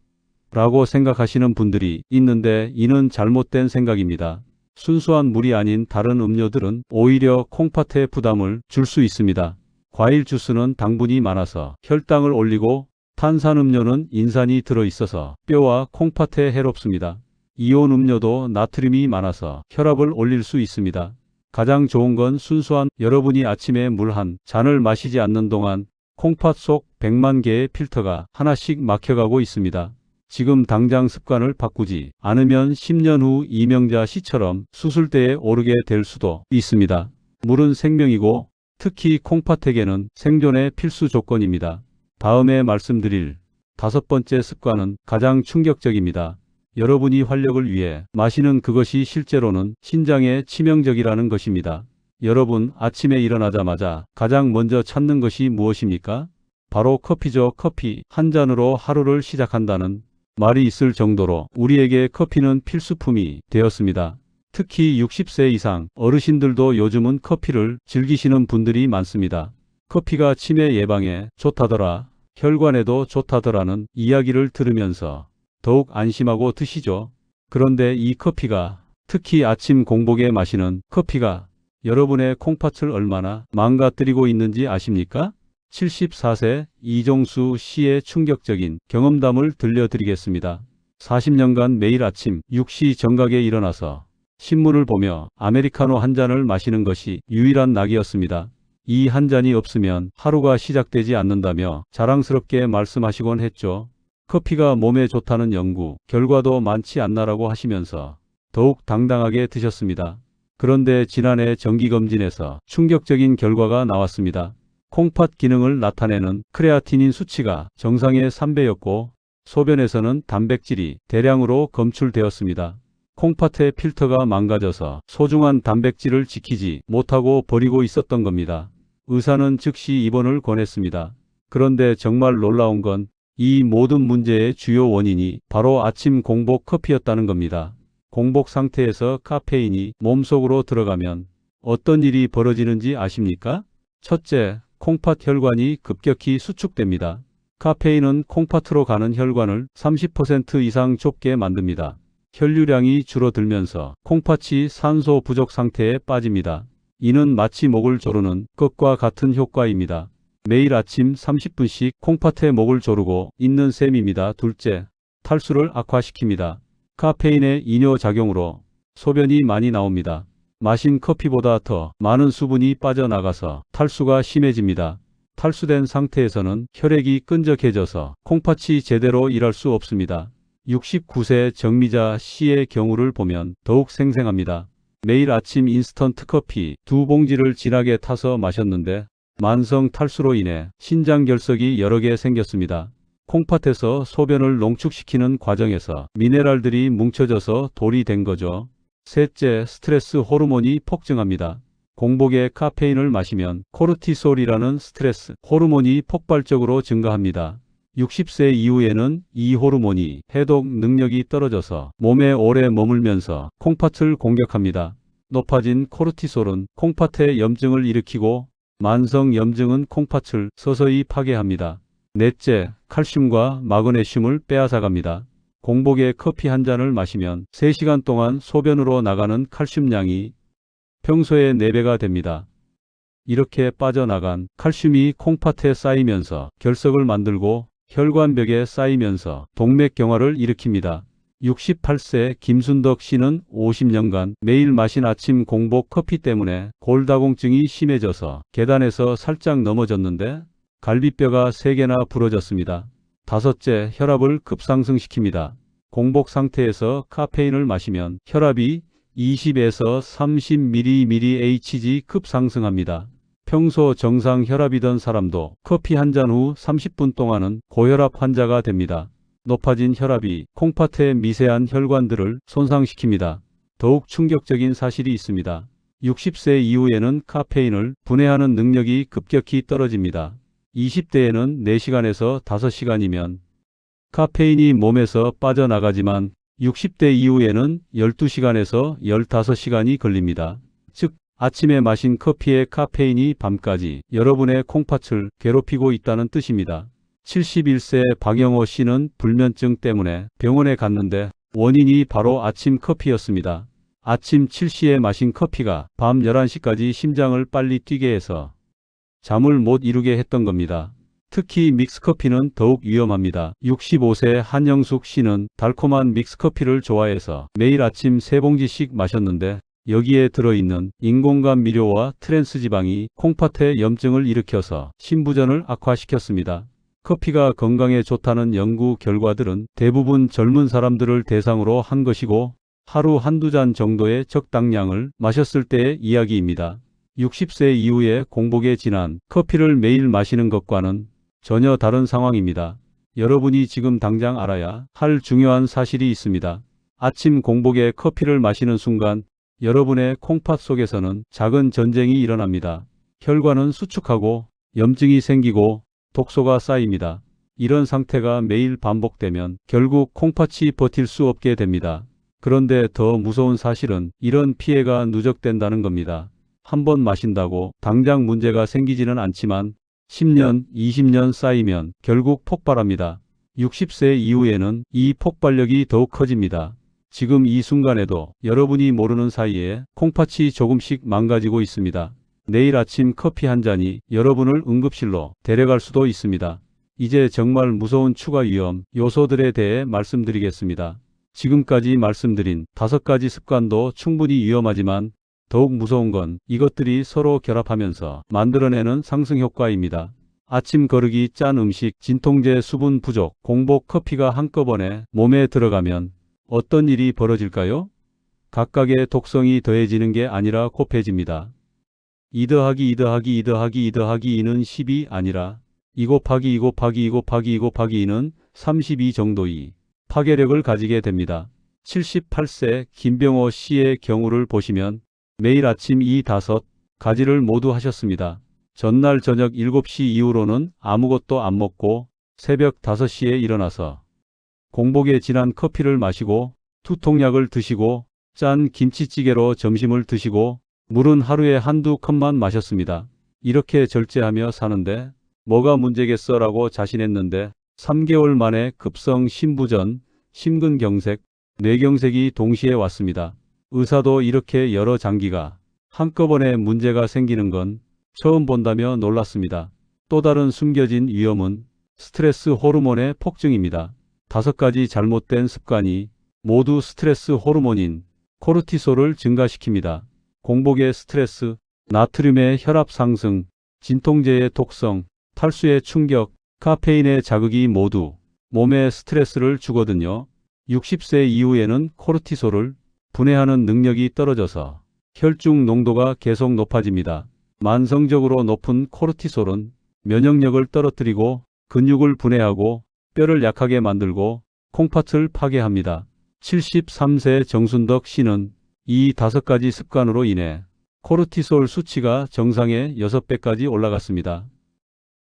Speaker 1: 라고 생각하시는 분들이 있는데 이는 잘못된 생각입니다. 순수한 물이 아닌 다른 음료들은 오히려 콩팥에 부담을 줄 수 있습니다. 과일 주스는 당분이 많아서 혈당을 올리고 탄산음료는 인산이 들어있어서 뼈와 콩팥에 해롭습니다. 이온 음료도 나트륨이 많아서 혈압을 올릴 수 있습니다. 가장 좋은 건 순수한 여러분이 아침에 물 한 잔을 마시지 않는 동안 콩팥 속 100만 개의 필터가 하나씩 막혀가고 있습니다. 지금 당장 습관을 바꾸지 않으면 10년 후 이명자 씨처럼 수술대에 오르게 될 수도 있습니다. 물은 생명이고 특히 콩팥에게는 생존의 필수 조건입니다. 다음에 말씀드릴 5번째 습관은 가장 충격적입니다. 여러분이 활력을 위해 마시는 그것이 실제로는 신장에 치명적이라는 것입니다. 여러분 아침에 일어나자마자 가장 먼저 찾는 것이 무엇입니까? 바로 커피죠. 커피 한 잔으로 하루를 시작한다는 말이 있을 정도로 우리에게 커피는 필수품이 되었습니다. 특히 60세 이상 어르신들도 요즘은 커피를 즐기시는 분들이 많습니다. 커피가 치매 예방에 좋다더라, 혈관에도 좋다더라는 이야기를 들으면서 더욱 안심하고 드시죠. 그런데 이 커피가, 특히 아침 공복에 마시는 커피가 여러분의 콩팥을 얼마나 망가뜨리고 있는지 아십니까? 74세 이종수 씨의 충격적인 경험담을 들려드리겠습니다. 40년간 매일 아침 6시 정각에 일어나서 신문을 보며 아메리카노 한 잔을 마시는 것이 유일한 낙이었습니다. 이 한 잔이 없으면 하루가 시작되지 않는다며 자랑스럽게 말씀하시곤 했죠. 커피가 몸에 좋다는 연구 결과도 많지 않나라고 하시면서 더욱 당당하게 드셨습니다. 그런데 지난해 정기검진에서 충격적인 결과가 나왔습니다. 콩팥 기능을 나타내는 크레아티닌 수치가 정상의 3배였고 소변에서는 단백질이 대량으로 검출되었습니다. 콩팥의 필터가 망가져서 소중한 단백질을 지키지 못하고 버리고 있었던 겁니다. 의사는 즉시 입원을 권했습니다. 그런데 정말 놀라운 건 이 모든 문제의 주요 원인이 바로 아침 공복 커피였다는 겁니다. 공복 상태에서 카페인이 몸속으로 들어가면 어떤 일이 벌어지는지 아십니까? 첫째, 콩팥 혈관이 급격히 수축됩니다. 카페인은 콩팥으로 가는 혈관을 30% 이상 좁게 만듭니다. 혈류량이 줄어들면서 콩팥이 산소 부족 상태에 빠집니다. 이는 마치 목을 조르는 것과 같은 효과입니다. 매일 아침 30분씩 콩팥에 목을 조르고 있는 셈입니다. 둘째, 탈수를 악화시킵니다. 카페인의 이뇨작용으로 소변이 많이 나옵니다. 마신 커피보다 더 많은 수분이 빠져나가서 탈수가 심해집니다. 탈수된 상태에서는 혈액이 끈적해져서 콩팥이 제대로 일할 수 없습니다. 69세 정미자 씨의 경우를 보면 더욱 생생합니다. 매일 아침 인스턴트 커피 2봉지를 진하게 타서 마셨는데 만성 탈수로 인해 신장 결석이 여러 개 생겼습니다. 콩팥에서 소변을 농축시키는 과정에서 미네랄들이 뭉쳐져서 돌이 된 거죠. 셋째, 스트레스 호르몬이 폭증합니다. 공복에 카페인을 마시면 코르티솔이라는 스트레스 호르몬이 폭발적으로 증가합니다. 60세 이후에는 이 호르몬이 해독 능력이 떨어져서 몸에 오래 머물면서 콩팥을 공격합니다. 높아진 코르티솔은 콩팥에 염증을 일으키고 만성 염증은 콩팥을 서서히 파괴합니다. 넷째, 칼슘과 마그네슘을 빼앗아갑니다. 공복에 커피 한 잔을 마시면 3시간 동안 소변으로 나가는 칼슘량이 평소의 4배가 됩니다. 이렇게 빠져나간 칼슘이 콩팥에 쌓이면서 결석을 만들고 혈관벽에 쌓이면서 동맥경화를 일으킵니다. 68세 김순덕 씨는 50년간 매일 마신 아침 공복 커피 때문에 골다공증이 심해져서 계단에서 살짝 넘어졌는데 갈비뼈가 3개나 부러졌습니다. 다섯째, 혈압을 급상승시킵니다. 공복 상태에서 카페인을 마시면 혈압이 20에서 30mmHg 급상승합니다. 평소 정상 혈압이던 사람도 커피 한 잔 후 30분 동안은 고혈압 환자가 됩니다. 높아진 혈압이 콩팥의 미세한 혈관들을 손상시킵니다. 더욱 충격적인 사실이 있습니다. 60세 이후에는 카페인을 분해하는 능력이 급격히 떨어집니다. 20대에는 4시간에서 5시간이면 카페인이 몸에서 빠져나가지만 60대 이후에는 12시간에서 15시간이 걸립니다. 즉, 아침에 마신 커피의 카페인이 밤까지 여러분의 콩팥을 괴롭히고 있다는 뜻입니다. 71세 박영호 씨는 불면증 때문에 병원에 갔는데 원인이 바로 아침 커피였습니다. 아침 7시에 마신 커피가 밤 11시까지 심장을 빨리 뛰게 해서 잠을 못 이루게 했던 겁니다. 특히 믹스커피는 더욱 위험합니다. 65세 한영숙 씨는 달콤한 믹스커피를 좋아해서 매일 아침 3봉지씩 마셨는데 여기에 들어있는 인공감미료와 트랜스지방이 콩팥에 염증을 일으켜서 신부전을 악화시켰습니다. 커피가 건강에 좋다는 연구 결과들은 대부분 젊은 사람들을 대상으로 한 것이고 하루 한두 잔 정도의 적당량을 마셨을 때의 이야기입니다. 60세 이후에 공복에 진한 커피를 매일 마시는 것과는 전혀 다른 상황입니다. 여러분이 지금 당장 알아야 할 중요한 사실이 있습니다. 아침 공복에 커피를 마시는 순간 여러분의 콩팥 속에서는 작은 전쟁이 일어납니다. 혈관은 수축하고 염증이 생기고 독소가 쌓입니다. 이런 상태가 매일 반복되면 결국 콩팥이 버틸 수 없게 됩니다. 그런데 더 무서운 사실은 이런 피해가 누적된다는 겁니다. 한 번 마신다고 당장 문제가 생기지는 않지만 10년, 20년 쌓이면 결국 폭발합니다. 60세 이후에는 이 폭발력이 더욱 커집니다. 지금 이 순간에도 여러분이 모르는 사이에 콩팥이 조금씩 망가지고 있습니다. 내일 아침 커피 한 잔이 여러분을 응급실로 데려갈 수도 있습니다. 이제 정말 무서운 추가 위험 요소들에 대해 말씀드리겠습니다. 지금까지 말씀드린 5가지 습관도 충분히 위험하지만 더욱 무서운 건 이것들이 서로 결합하면서 만들어내는 상승효과입니다. 아침 거르기, 짠 음식, 진통제, 수분 부족, 공복 커피가 한꺼번에 몸에 들어가면 어떤 일이 벌어질까요? 각각의 독성이 더해지는 게 아니라 곱해집니다. 2 더하기 2 더하기 2 더하기 2 더하기 2는 10이 아니라 2 곱하기 2 곱하기 2 곱하기 2 곱하기 2는 32 정도의 파괴력을 가지게 됩니다. 78세 김병호 씨의 경우를 보시면 매일 아침 이 5가지를 모두 하셨습니다. 전날 저녁 7시 이후로는 아무것도 안 먹고 새벽 5시에 일어나서 공복에 진한 커피를 마시고 두통약을 드시고 짠 김치찌개로 점심을 드시고 물은 하루에 한두 컵만 마셨습니다. 이렇게 절제하며 사는데 뭐가 문제겠어 라고 자신했는데 3개월 만에 급성 신부전, 심근경색, 뇌경색이 동시에 왔습니다. 의사도 이렇게 여러 장기가 한꺼번에 문제가 생기는 건 처음 본다며 놀랐습니다. 또 다른 숨겨진 위험은 스트레스 호르몬의 폭증입니다. 5가지 잘못된 습관이 모두 스트레스 호르몬인 코르티솔을 증가시킵니다. 공복의 스트레스, 나트륨의 혈압 상승, 진통제의 독성, 탈수의 충격, 카페인의 자극이 모두 몸에 스트레스를 주거든요. 60세 이후에는 코르티솔을 분해하는 능력이 떨어져서 혈중 농도가 계속 높아집니다. 만성적으로 높은 코르티솔은 면역력을 떨어뜨리고 근육을 분해하고 뼈를 약하게 만들고 콩팥을 파괴합니다. 73세 정순덕 씨는 이 5가지 습관으로 인해 코르티솔 수치가 정상의 6배까지 올라갔습니다.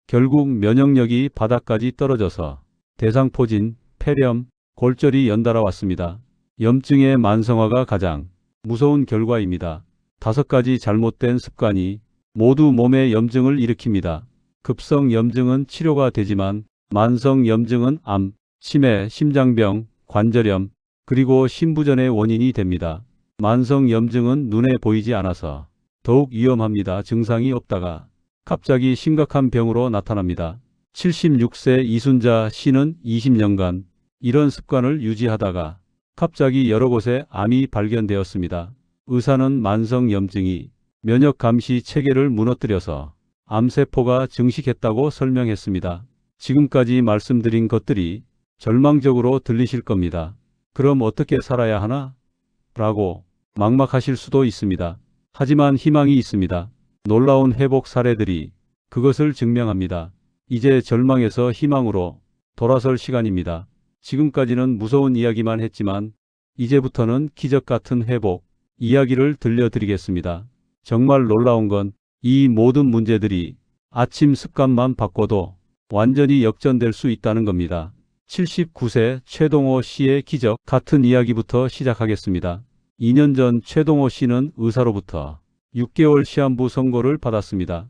Speaker 1: 결국 면역력이 바닥까지 떨어져서 대상포진, 폐렴, 골절이 연달아 왔습니다. 염증의 만성화가 가장 무서운 결과입니다. 5가지 잘못된 습관이 모두 몸에 염증을 일으킵니다. 급성 염증은 치료가 되지만 만성 염증은 암, 치매, 심장병, 관절염, 그리고 신부전의 원인이 됩니다. 만성 염증은 눈에 보이지 않아서 더욱 위험합니다. 증상이 없다가 갑자기 심각한 병으로 나타납니다. 76세 이순자 씨는 20년간 이런 습관을 유지하다가 갑자기 여러 곳에 암이 발견되었습니다. 의사는 만성 염증이 면역 감시 체계를 무너뜨려서 암세포가 증식했다고 설명했습니다. 지금까지 말씀드린 것들이 절망적으로 들리실 겁니다. 그럼 어떻게 살아야 하나? 라고 막막하실 수도 있습니다. 하지만 희망이 있습니다. 놀라운 회복 사례들이 그것을 증명합니다. 이제 절망에서 희망으로 돌아설 시간입니다. 지금까지는 무서운 이야기만 했지만 이제부터는 기적 같은 회복 이야기를 들려드리겠습니다. 정말 놀라운 건 이 모든 문제들이 아침 습관만 바꿔도 완전히 역전될 수 있다는 겁니다. 79세 최동호 씨의 기적 같은 이야기부터 시작하겠습니다. 2년 전 최동호 씨는 의사로부터 6개월 시한부 선고를 받았습니다.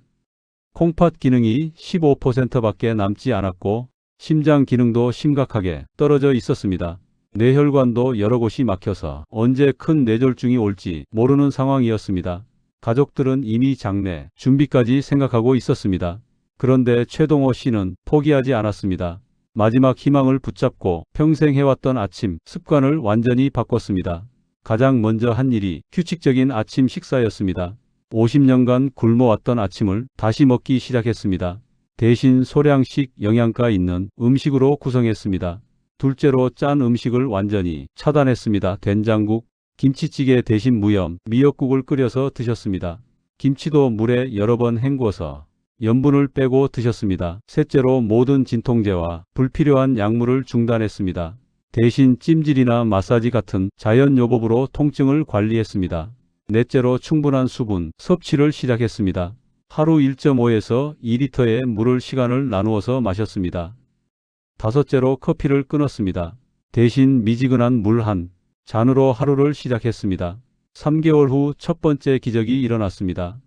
Speaker 1: 콩팥 기능이 15%밖에 남지 않았고 심장 기능도 심각하게 떨어져 있었습니다. 뇌혈관도 여러 곳이 막혀서 언제 큰 뇌졸중이 올지 모르는 상황이었습니다. 가족들은 이미 장례 준비까지 생각하고 있었습니다. 그런데 최동호 씨는 포기하지 않았습니다. 마지막 희망을 붙잡고 평생 해왔던 아침 습관을 완전히 바꿨습니다. 가장 먼저 한 일이 규칙적인 아침 식사였습니다. 50년간 굶어왔던 아침을 다시 먹기 시작했습니다. 대신 소량씩 영양가 있는 음식으로 구성했습니다. 둘째로 짠 음식을 완전히 차단했습니다. 된장국, 김치찌개 대신 무염, 미역국을 끓여서 드셨습니다. 김치도 물에 여러 번 헹궈서 염분을 빼고 드셨습니다. 셋째로 모든 진통제와 불필요한 약물을 중단했습니다. 대신 찜질이나 마사지 같은 자연요법으로 통증을 관리했습니다. 넷째로 충분한 수분 섭취를 시작했습니다. 하루 1.5에서 2리터의 물을 시간을 나누어서 마셨습니다. 다섯째로 커피를 끊었습니다. 대신 미지근한 물 한 잔으로 하루를 시작했습니다. 3개월 후 첫 번째 기적이 일어났습니다.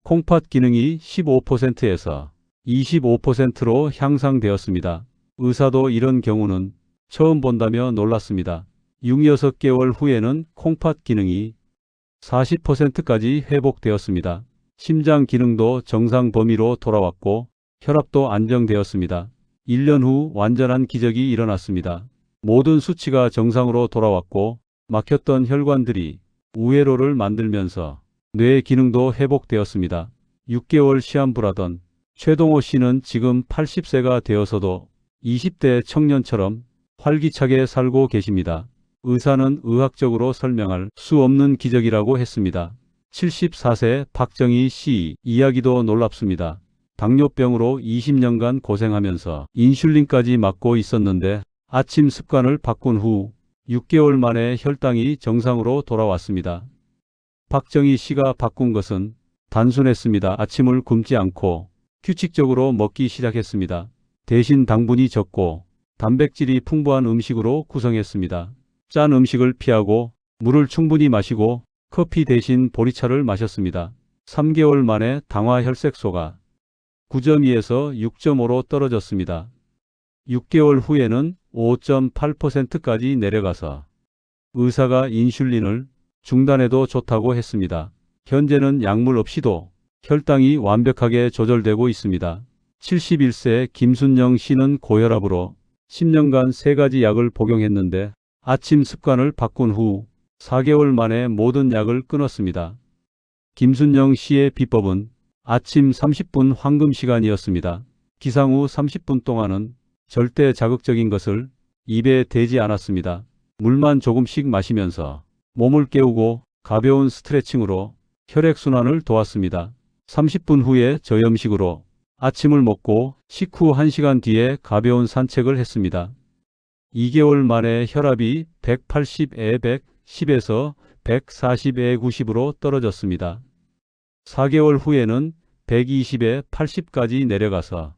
Speaker 1: 콩팥 기능이 15%에서 25%로 향상되었습니다. 의사도 이런 경우는 처음 본다며 놀랐습니다. 6-6개월 후에는 콩팥 기능이 40%까지 회복되었습니다. 심장 기능도 정상 범위로 돌아왔고 혈압도 안정되었습니다. 1년 후 완전한 기적이 일어났습니다. 모든 수치가 정상으로 돌아왔고 막혔던 혈관들이 우회로를 만들면서 뇌 기능도 회복되었습니다. 6개월 시한부라던 최동호 씨는 지금 80세가 되어서도 20대 청년처럼 활기차게 살고 계십니다. 의사는 의학적으로 설명할 수 없는 기적이라고 했습니다. 74세 박정희 씨 이야기도 놀랍습니다. 당뇨병으로 20년간 고생하면서 인슐린까지 맞고 있었는데 아침 습관을 바꾼 후 6개월 만에 혈당이 정상으로 돌아왔습니다. 박정희 씨가 바꾼 것은 단순했습니다. 아침을 굶지 않고 규칙적으로 먹기 시작했습니다. 대신 당분이 적고 단백질이 풍부한 음식으로 구성했습니다. 짠 음식을 피하고 물을 충분히 마시고 커피 대신 보리차를 마셨습니다. 3개월 만에 당화 혈색소가 9.2에서 6.5로 떨어졌습니다. 6개월 후에는 5.8%까지 내려가서 의사가 인슐린을 중단해도 좋다고 했습니다. 현재는 약물 없이도 혈당이 완벽하게 조절되고 있습니다. 71세 김순영 씨는 고혈압으로 10년간 3가지 약을 복용했는데 아침 습관을 바꾼 후 4개월 만에 모든 약을 끊었습니다. 김순영 씨의 비법은 아침 30분 황금 시간이었습니다. 기상 후 30분 동안은 절대 자극적인 것을 입에 대지 않았습니다. 물만 조금씩 마시면서 몸을 깨우고 가벼운 스트레칭으로 혈액순환을 도왔습니다. 30분 후에 저염식으로 아침을 먹고 식후 1시간 뒤에 가벼운 산책을 했습니다. 2개월 만에 혈압이 180에 110에서 140에 90으로 떨어졌습니다. 4개월 후에는 120에 80까지 내려가서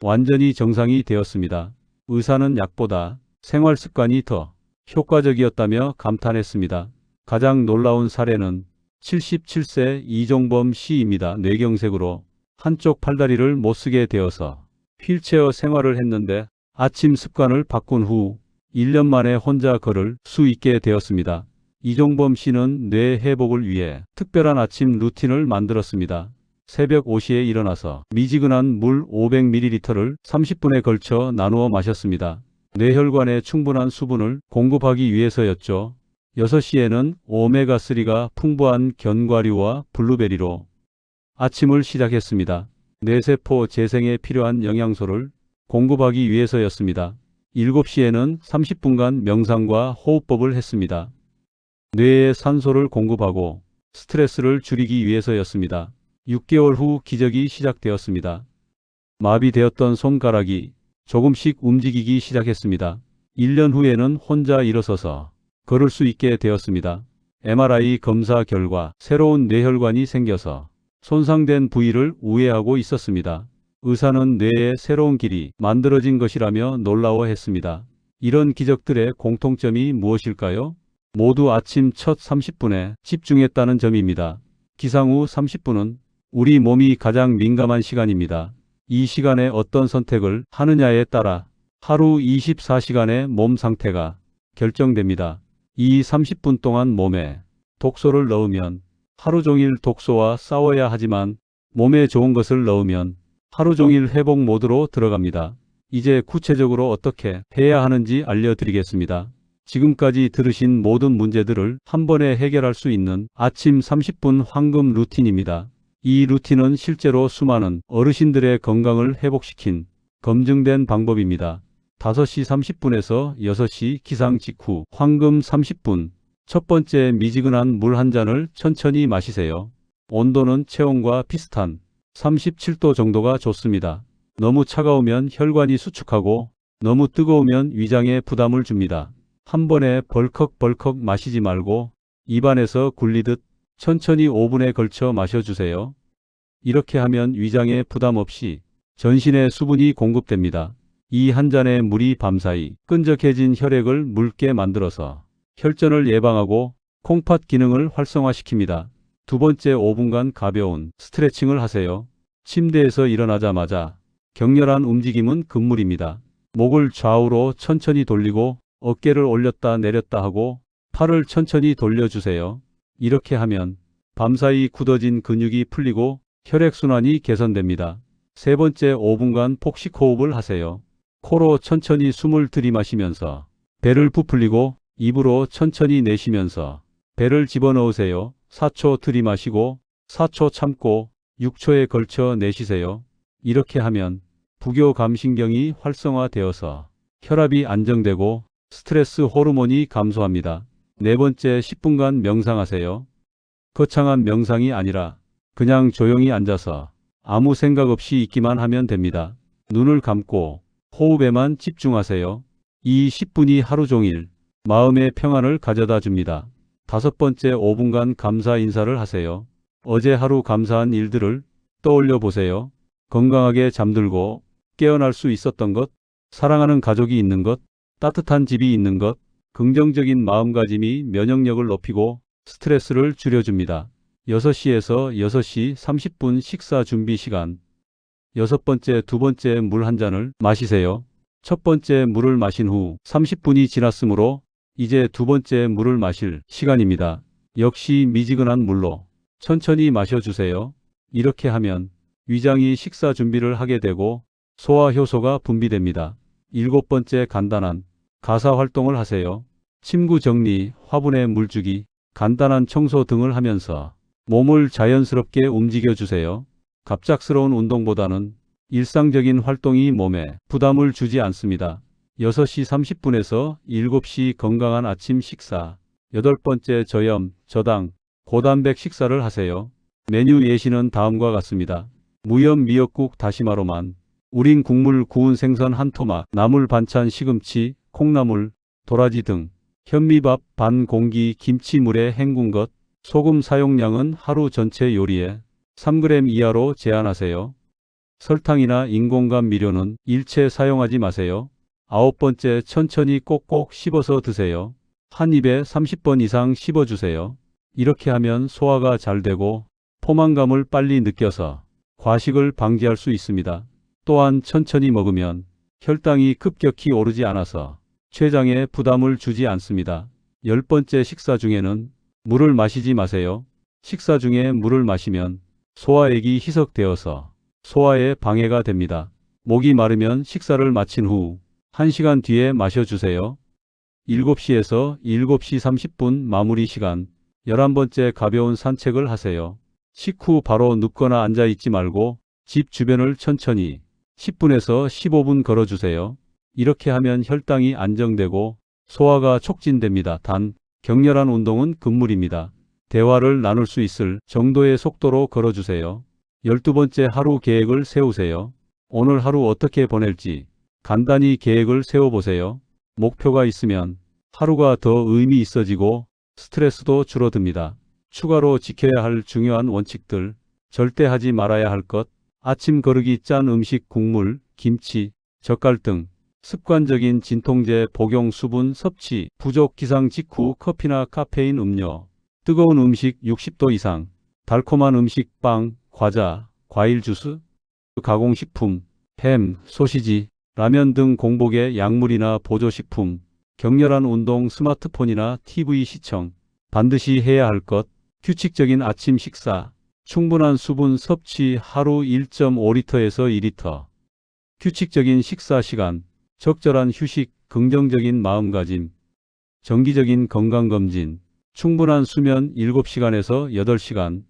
Speaker 1: 완전히 정상이 되었습니다. 의사는 약보다 생활 습관이 더 효과적이었다며 감탄했습니다. 가장 놀라운 사례는 77세 이종범 씨입니다. 뇌경색으로 한쪽 팔다리를 못쓰게 되어서 휠체어 생활을 했는데 아침 습관을 바꾼 후 1년 만에 혼자 걸을 수 있게 되었습니다. 이종범 씨는 뇌 회복을 위해 특별한 아침 루틴을 만들었습니다. 새벽 5시에 일어나서 미지근한 물 500ml를 30분에 걸쳐 나누어 마셨습니다. 뇌혈관에 충분한 수분을 공급하기 위해서였죠. 6시에는 오메가3가 풍부한 견과류와 블루베리로 아침을 시작했습니다. 뇌세포 재생에 필요한 영양소를 공급하기 위해서였습니다. 7시에는 30분간 명상과 호흡법을 했습니다. 뇌에 산소를 공급하고 스트레스를 줄이기 위해서였습니다. 6개월 후 기적이 시작되었습니다. 마비되었던 손가락이 조금씩 움직이기 시작했습니다. 1년 후에는 혼자 일어서서 걸을 수 있게 되었습니다. MRI 검사 결과 새로운 뇌혈관이 생겨서 손상된 부위를 우회하고 있었습니다. 의사는 뇌의 새로운 길이 만들어진 것이라며 놀라워했습니다. 이런 기적들의 공통점이 무엇일까요? 모두 아침 첫 30분에 집중했다는 점입니다. 기상 후 30분은 우리 몸이 가장 민감한 시간입니다. 이 시간에 어떤 선택을 하느냐에 따라 하루 24시간의 몸 상태가 결정됩니다. 이 30분 동안 몸에 독소를 넣으면 하루 종일 독소와 싸워야 하지만 몸에 좋은 것을 넣으면 하루 종일 회복 모드로 들어갑니다. 이제 구체적으로 어떻게 해야 하는지 알려드리겠습니다. 지금까지 들으신 모든 문제들을 한 번에 해결할 수 있는 아침 30분 황금 루틴입니다. 이 루틴은 실제로 수많은 어르신들의 건강을 회복시킨 검증된 방법입니다. 5시 30분에서 6시 기상 직후 황금 30분. 첫 번째, 미지근한 물 한 잔을 천천히 마시세요. 온도는 체온과 비슷한 37도 정도가 좋습니다. 너무 차가우면 혈관이 수축하고 너무 뜨거우면 위장에 부담을 줍니다. 한 번에 벌컥벌컥 마시지 말고 입안에서 굴리듯 천천히 5분에 걸쳐 마셔주세요. 이렇게 하면 위장에 부담 없이 전신에 수분이 공급됩니다. 이 한 잔의 물이 밤사이 끈적해진 혈액을 묽게 만들어서 혈전을 예방하고 콩팥 기능을 활성화시킵니다. 두 번째, 5분간 가벼운 스트레칭을 하세요. 침대에서 일어나자마자 격렬한 움직임은 금물입니다. 목을 좌우로 천천히 돌리고 어깨를 올렸다 내렸다 하고 팔을 천천히 돌려주세요. 이렇게 하면 밤사이 굳어진 근육이 풀리고 혈액순환이 개선됩니다. 세 번째, 5분간 폭식 호흡을 하세요. 코로 천천히 숨을 들이마시면서 배를 부풀리고 입으로 천천히 내쉬면서 배를 집어넣으세요. 4초 들이마시고 4초 참고 6초에 걸쳐 내쉬세요. 이렇게 하면 부교감신경이 활성화되어서 혈압이 안정되고 스트레스 호르몬이 감소합니다. 네 번째, 10분간 명상하세요. 거창한 명상이 아니라 그냥 조용히 앉아서 아무 생각 없이 있기만 하면 됩니다. 눈을 감고 호흡에만 집중하세요. 이 10분이 하루 종일 마음의 평안을 가져다 줍니다. 다섯 번째, 5분간 감사 인사를 하세요. 어제 하루 감사한 일들을 떠올려 보세요. 건강하게 잠들고 깨어날 수 있었던 것, 사랑하는 가족이 있는 것, 따뜻한 집이 있는 것, 긍정적인 마음가짐이 면역력을 높이고 스트레스를 줄여줍니다. 6시에서 6시 30분 식사 준비 시간. 여섯 번째, 두 번째 물 한 잔을 마시세요. 첫 번째 물을 마신 후 30분이 지났으므로 이제 두 번째 물을 마실 시간입니다. 역시 미지근한 물로 천천히 마셔주세요. 이렇게 하면 위장이 식사 준비를 하게 되고 소화 효소가 분비됩니다. 일곱 번째, 간단한 가사 활동을 하세요. 침구 정리, 화분에 물 주기, 간단한 청소 등을 하면서 몸을 자연스럽게 움직여주세요. 갑작스러운 운동보다는 일상적인 활동이 몸에 부담을 주지 않습니다. 6시 30분에서 7시 건강한 아침 식사. 여덟 번째, 저염, 저당, 고단백 식사를 하세요. 메뉴 예시는 다음과 같습니다. 무염 미역국 다시마로만, 우린 국물 구운 생선 한 토막, 나물 반찬 시금치, 콩나물, 도라지 등, 현미밥 반 공기 김치물에 헹군 것, 소금 사용량은 하루 전체 요리에 3g 이하로 제한하세요. 설탕이나 인공감 미료는 일체 사용하지 마세요. 아홉 번째, 천천히 꼭꼭 씹어서 드세요. 한 입에 30번 이상 씹어주세요. 이렇게 하면 소화가 잘 되고 포만감을 빨리 느껴서 과식을 방지할 수 있습니다. 또한 천천히 먹으면 혈당이 급격히 오르지 않아서 췌장에 부담을 주지 않습니다. 열 번째, 식사 중에는 물을 마시지 마세요. 식사 중에 물을 마시면 소화액이 희석되어서 소화에 방해가 됩니다. 목이 마르면 식사를 마친 후 1시간 뒤에 마셔주세요. 7시에서 7시 30분 마무리 시간. 11번째, 가벼운 산책을 하세요. 식후 바로 눕거나 앉아 있지 말고 집 주변을 천천히 10분에서 15분 걸어주세요. 이렇게 하면 혈당이 안정되고 소화가 촉진됩니다. 단, 격렬한 운동은 금물입니다. 대화를 나눌 수 있을 정도의 속도로 걸어주세요. 12번째, 하루 계획을 세우세요. 오늘 하루 어떻게 보낼지 간단히 계획을 세워보세요. 목표가 있으면 하루가 더 의미 있어지고 스트레스도 줄어듭니다. 추가로 지켜야 할 중요한 원칙들, 절대 하지 말아야 할 것, 아침 거르기 짠 음식 국물, 김치, 젓갈 등 습관적인 진통제 복용 수분 섭취 부족 기상 직후 커피나 카페인 음료, 뜨거운 음식 60도 이상, 달콤한 음식 빵, 과자, 과일 주스, 가공식품, 햄, 소시지, 라면 등 공복에 약물이나 보조식품, 격렬한 운동, 스마트폰이나 TV 시청, 반드시 해야 할 것, 규칙적인 아침 식사, 충분한 수분 섭취 하루 1.5리터에서 2리터, 규칙적인 식사 시간, 적절한 휴식, 긍정적인 마음가짐, 정기적인 건강검진, 충분한 수면 7시간에서 8시간,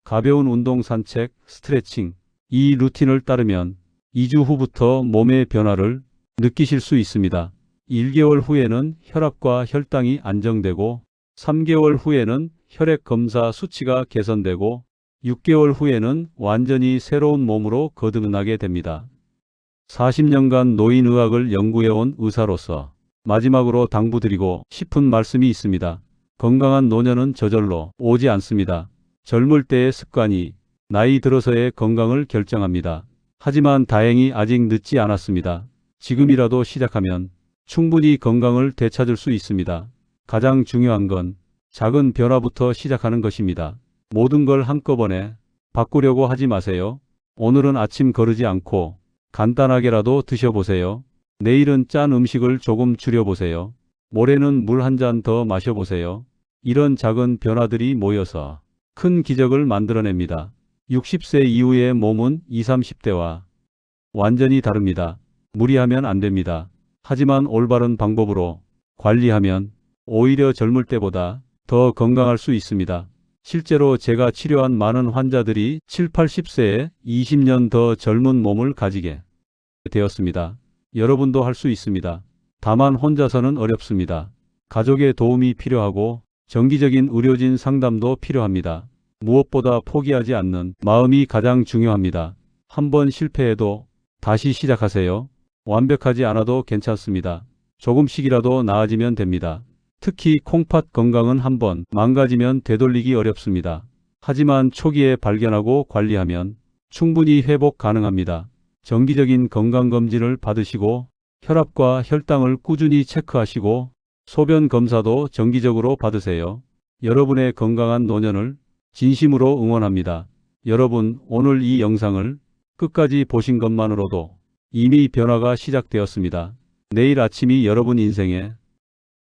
Speaker 1: 가벼운 운동 산책, 스트레칭, 이 루틴을 따르면 2주 후부터 몸의 변화를 느끼실 수 있습니다. 1개월 후에는 혈압과 혈당이 안정되고 3개월 후에는 혈액 검사 수치가 개선되고 6개월 후에는 완전히 새로운 몸으로 거듭나게 됩니다. 40년간 노인의학을 연구해온 의사로서 마지막으로 당부드리고 싶은 말씀이 있습니다. 건강한 노년은 저절로 오지 않습니다. 젊을 때의 습관이 나이 들어서의 건강을 결정합니다. 하지만 다행히 아직 늦지 않았습니다. 지금이라도 시작하면 충분히 건강을 되찾을 수 있습니다. 가장 중요한 건 작은 변화부터 시작하는 것입니다. 모든 걸 한꺼번에 바꾸려고 하지 마세요. 오늘은 아침 거르지 않고 간단하게라도 드셔보세요. 내일은 짠 음식을 조금 줄여보세요. 모레는 물 한 잔 더 마셔보세요. 이런 작은 변화들이 모여서 큰 기적을 만들어냅니다. 60세 이후의 몸은 20, 30대와 완전히 다릅니다. 무리하면 안 됩니다. 하지만 올바른 방법으로 관리하면 오히려 젊을 때보다 더 건강할 수 있습니다. 실제로 제가 치료한 많은 환자들이 7, 80세에 20년 더 젊은 몸을 가지게 되었습니다. 여러분도 할 수 있습니다. 다만 혼자서는 어렵습니다. 가족의 도움이 필요하고 정기적인 의료진 상담도 필요합니다. 무엇보다 포기하지 않는 마음이 가장 중요합니다. 한번 실패해도 다시 시작하세요. 완벽하지 않아도 괜찮습니다. 조금씩이라도 나아지면 됩니다. 특히 콩팥 건강은 한번 망가지면 되돌리기 어렵습니다. 하지만 초기에 발견하고 관리하면 충분히 회복 가능합니다. 정기적인 건강검진을 받으시고 혈압과 혈당을 꾸준히 체크하시고 소변 검사도 정기적으로 받으세요. 여러분의 건강한 노년을 진심으로 응원합니다. 여러분, 오늘 이 영상을 끝까지 보신 것만으로도 이미 변화가 시작되었습니다. 내일 아침이 여러분 인생의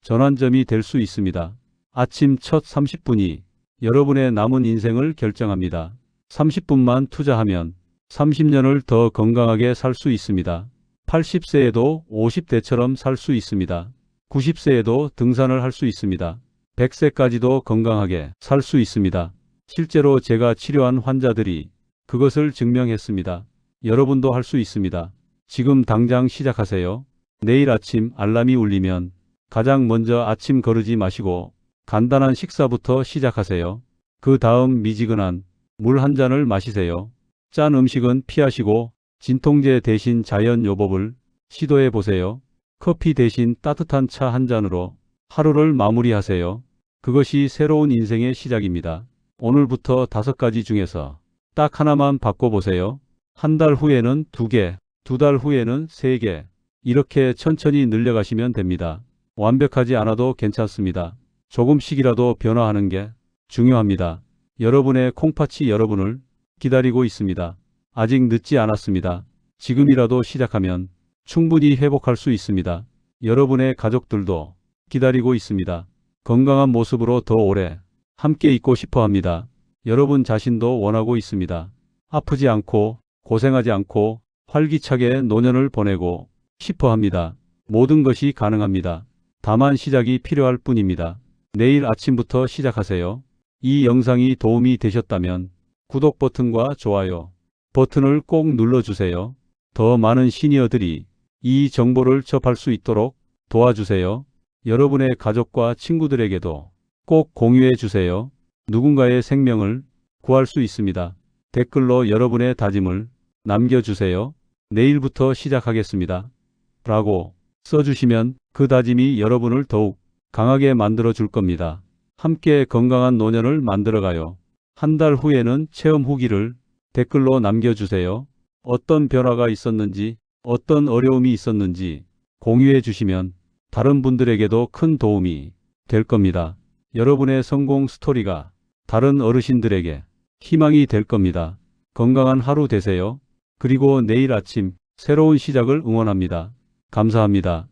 Speaker 1: 전환점이 될 수 있습니다. 아침 첫 30분이 여러분의 남은 인생을 결정합니다. 30분만 투자하면 30년을 더 건강하게 살 수 있습니다. 80세에도 50대처럼 살 수 있습니다. 90세에도 등산을 할 수 있습니다. 100세까지도 건강하게 살 수 있습니다. 실제로 제가 치료한 환자들이 그것을 증명했습니다. 여러분도 할 수 있습니다. 지금 당장 시작하세요. 내일 아침 알람이 울리면 가장 먼저 아침 거르지 마시고 간단한 식사부터 시작하세요. 그 다음 미지근한 물 한 잔을 마시세요. 짠 음식은 피하시고 진통제 대신 자연 요법을 시도해 보세요. 커피 대신 따뜻한 차 한 잔으로 하루를 마무리하세요. 그것이 새로운 인생의 시작입니다. 오늘부터 5가지 중에서 딱 하나만 바꿔보세요. 한 달 후에는 2개, 2달 후에는 3개, 이렇게 천천히 늘려가시면 됩니다. 완벽하지 않아도 괜찮습니다. 조금씩이라도 변화하는 게 중요합니다. 여러분의 콩팥이 여러분을 기다리고 있습니다. 아직 늦지 않았습니다. 지금이라도 시작하면 충분히 회복할 수 있습니다. 여러분의 가족들도 기다리고 있습니다. 건강한 모습으로 더 오래 함께 있고 싶어 합니다. 여러분 자신도 원하고 있습니다. 아프지 않고 고생하지 않고 활기차게 노년을 보내고 싶어 합니다. 모든 것이 가능합니다. 다만 시작이 필요할 뿐입니다. 내일 아침부터 시작하세요. 이 영상이 도움이 되셨다면 구독 버튼과 좋아요 버튼을 꼭 눌러주세요. 더 많은 시니어들이 이 정보를 접할 수 있도록 도와주세요. 여러분의 가족과 친구들에게도 꼭 공유해 주세요. 누군가의 생명을 구할 수 있습니다. 댓글로 여러분의 다짐을 남겨주세요. 내일부터 시작하겠습니다. 라고 써주시면 그 다짐이 여러분을 더욱 강하게 만들어 줄 겁니다. 함께 건강한 노년을 만들어가요. 한 달 후에는 체험 후기를 댓글로 남겨주세요. 어떤 변화가 있었는지, 어떤 어려움이 있었는지 공유해 주시면 다른 분들에게도 큰 도움이 될 겁니다. 여러분의 성공 스토리가 다른 어르신들에게 희망이 될 겁니다. 건강한 하루 되세요. 그리고 내일 아침 새로운 시작을 응원합니다. 감사합니다.